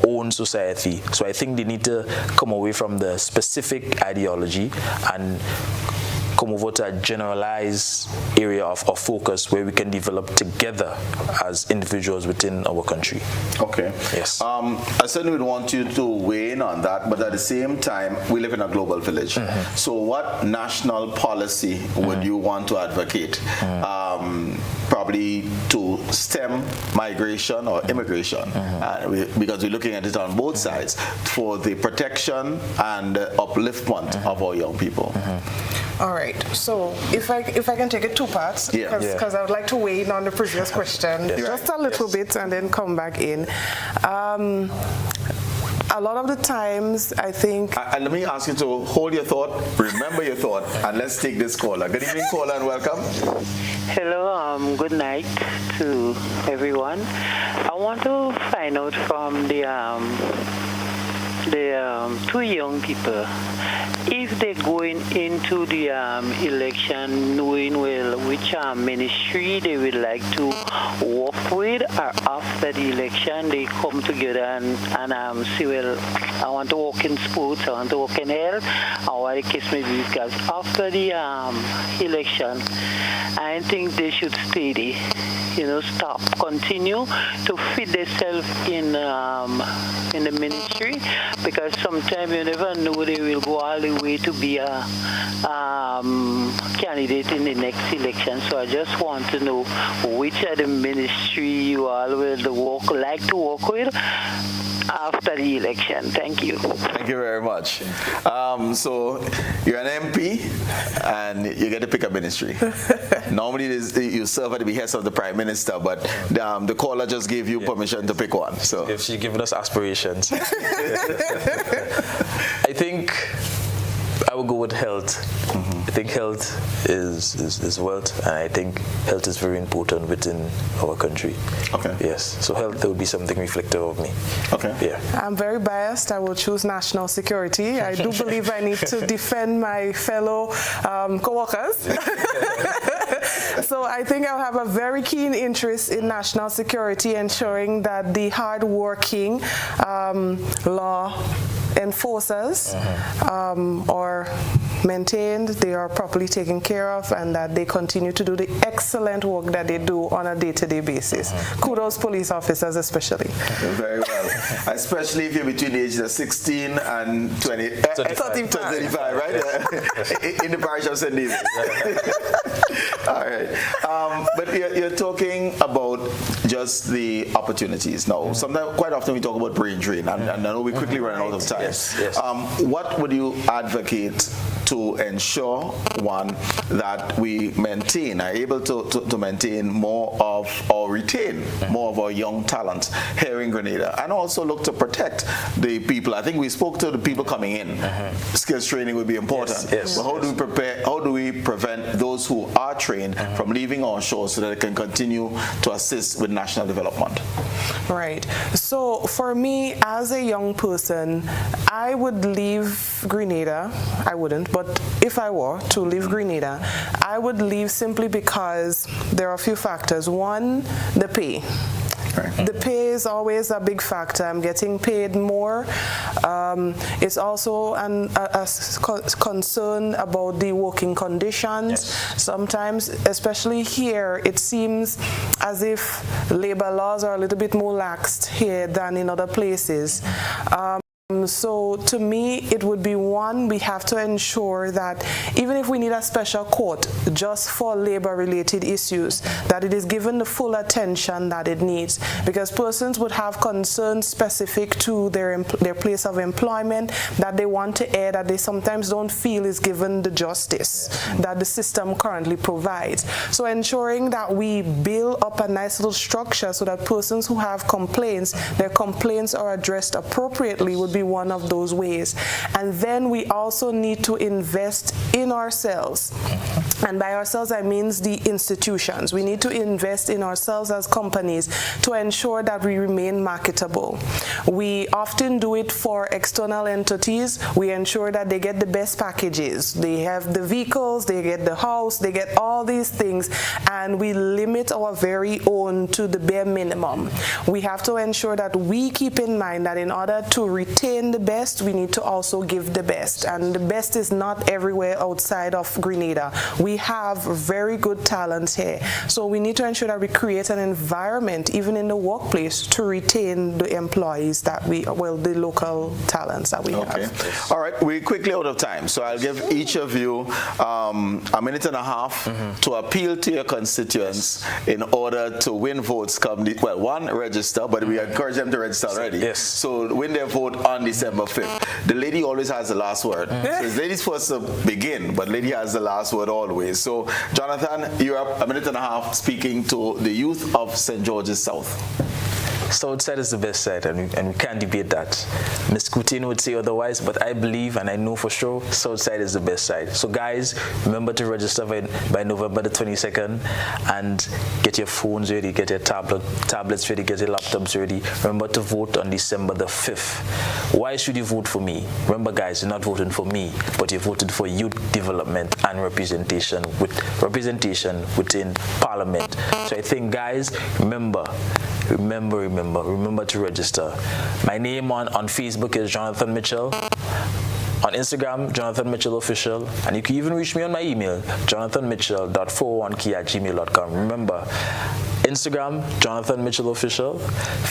own society. So I think they need to come away from the specific ideology and come over to a generalized area of focus where we can develop together as individuals within our country. Okay. Yes. I certainly would want you to weigh in on that, but at the same time, we live in a global village. So what national policy would you want to advocate? Probably to stem migration or immigration, because we're looking at it on both sides, for the protection and upliftment of our young people. All right. So if I can take it two parts, because I would like to weigh in on the previous question just a little bit and then come back in. A lot of the times, I think... And let me ask you to hold your thought, remember your thought, and let's take this caller. Good evening, caller, and welcome. Hello, good night to everyone. I want to find out from the two young people, if they're going into the election knowing well which ministry they would like to work with, or after the election they come together and say, well, I want to work in sports, I want to work in health, or what the case may be, because after the election, I think they should steady, stop, continue to fit themselves in the ministry, because sometimes you never know they will go all the way to be a candidate in the next election. So I just want to know which are the ministry you all will like to work with after the election. Thank you. Thank you very much. So you're an MP and you get to pick a ministry. Normally you serve at the behest of the Prime Minister, but the caller just gave you permission to pick one. So if she's giving us aspirations. I think I would go with health. I think health is wealth, and I think health is very important within our country. Okay. Yes. So health would be something reflective of me. Okay. Yeah. I'm very biased. I will choose national security. I do believe I need to defend my fellow co-workers. So I think I'll have a very keen interest in national security, ensuring that the hard-working law enforcers are maintained, they are properly taken care of, and that they continue to do the excellent work that they do on a day-to-day basis. Kudos police officers especially. Very well. Especially if you're between the ages of 16 and 35, right? In the parish of St. David. All right. But you're talking about just the opportunities. Now, sometimes, quite often we talk about brain drain, and I know we quickly run out of time. Yes. What would you advocate to ensure, one, that we are able to maintain more of, or retain more of our young talent here in Grenada, and also look to protect the people? I think we spoke to the people coming in. Skills training would be important. Yes. But how do we prevent those who are trained from leaving our shores so that they can continue to assist with national development? Right. So for me, as a young person, I would leave Grenada. I wouldn't, but if I were to leave Grenada, I would leave simply because there are a few factors. One, the pay. The pay is always a big factor. I'm getting paid more. It's also a concern about the working conditions. Yes. Sometimes, especially here, it seems as if labor laws are a little bit more laxed here than in other places. So to me, it would be one, we have to ensure that even if we need a special court just for labor-related issues, that it is given the full attention that it needs, because persons would have concerns specific to their place of employment that they want to air, that they sometimes don't feel is given the justice that the system currently provides. So ensuring that we build up a nice little structure so that persons who have complaints, their complaints are addressed appropriately would be one of those ways. And then we also need to invest in ourselves. And by ourselves, I mean the institutions. We need to invest in ourselves as companies to ensure that we remain marketable. We often do it for external entities. We ensure that they get the best packages. They have the vehicles, they get the house, they get all these things, and we limit our very own to the bare minimum. We have to ensure that we keep in mind that in order to retain the best, we need to also give the best. And the best is not everywhere outside of Grenada. We have very good talents here. So we need to ensure that we create an environment, even in the workplace, to retain the employees that the local talents that we have. All right, we're quickly out of time. So I'll give each of you a minute and a half to appeal to your constituents in order to win votes come, one, register, but we encourage them to register already. Yes. So win their vote on December 5th. The lady always has the last word. So it's ladies first to begin, but lady has the last word always. So Jonathan, you're up a minute and a half speaking to the youth of St. George's South. Southside is the best side, and we can't debate that. Ms. Coutinho would say otherwise, but I believe and I know for sure Southside is the best side. So guys, remember to register by November the 22nd and get your phones ready, get your tablets ready, get your laptops ready. Remember to vote on December the 5th. Why should you vote for me? Remember guys, you're not voting for me, but you voted for youth development and representation within Parliament. So I think guys, remember to register. My name on Facebook is Jonathan Mitchell. On Instagram, Jonathan Mitchell Official. And you can even reach me on my email, jonathanmitchell.401key@gmail.com. Remember, Instagram, Jonathan Mitchell Official.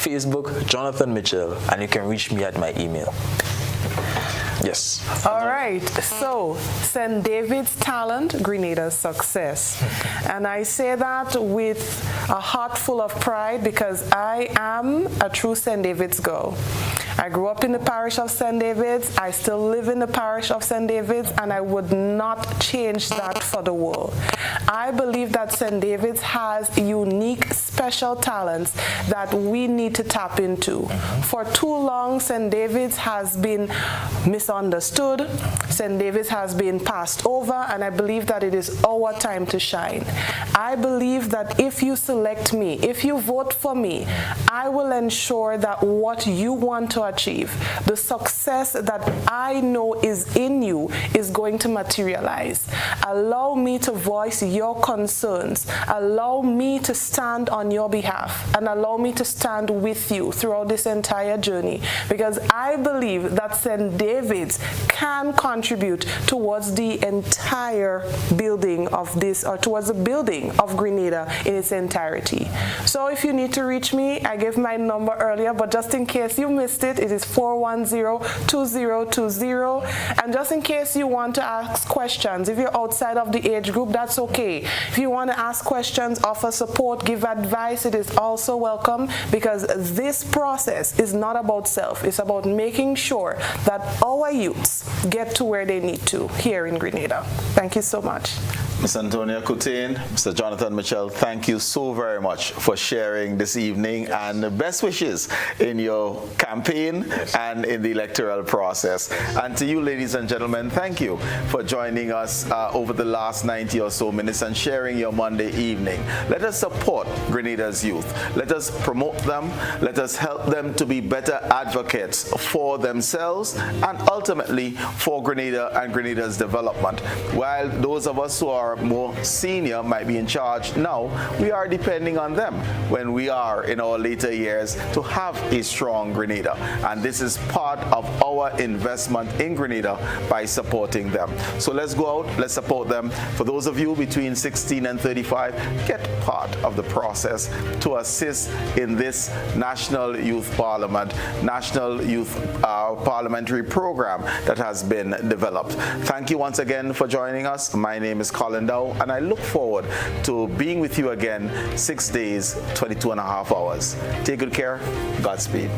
Facebook, Jonathan Mitchell. And you can reach me at my email. Yes. All right. So, St. David's talent, Grenada's success. And I say that with a heart full of pride because I am a true St. David's girl. I grew up in the parish of St. David's. I still live in the parish of St. David's, and I would not change that for the world. I believe that St. David's has unique, special talents that we need to tap into. For too long, St. David's has been misunderstood. St. David's has been passed over, and I believe that it is our time to shine. I believe that if you select me, if you vote for me, I will ensure that what you want to achieve, the success that I know is in you, is going to materialize. Allow me to voice your concerns. Allow me to stand on your behalf, and allow me to stand with you throughout this entire journey, because I believe that St. David's can contribute towards the entire building of this, or towards the building of Grenada in its entirety. So if you need to reach me, I gave my number earlier, but just in case you missed it, it is 410-2020. And just in case you want to ask questions, if you're outside of the age group, that's okay. If you want to ask questions, offer support, give advice, it is also welcome, because this process is not about self. It's about making sure that our youths get to where they need to here in Grenada. Thank you so much. Ms. Antonia Coutinho, Mr. Jonathan Mitchell, thank you so very much for sharing this evening, and best wishes in your campaign and in the electoral process. And to you, ladies and gentlemen, thank you for joining us over the last 90 or so minutes and sharing your Monday evening. Let us support Grenada's youth. Let us promote them. Let us help them to be better advocates for themselves and ultimately for Grenada and Grenada's development. While those of us who are are more senior, might be in charge now, we are depending on them when we are in our later years to have a strong Grenada. And this is part of our investment in Grenada by supporting them. So let's go out, let's support them. For those of you between 16 and 35, get part of the process to assist in this National Youth Parliament, National Youth Parliamentary Program that has been developed. Thank you once again for joining us. My name is Colin Dowe, and I look forward to being with you again 6 days, 22.5 hours. Take good care. Godspeed.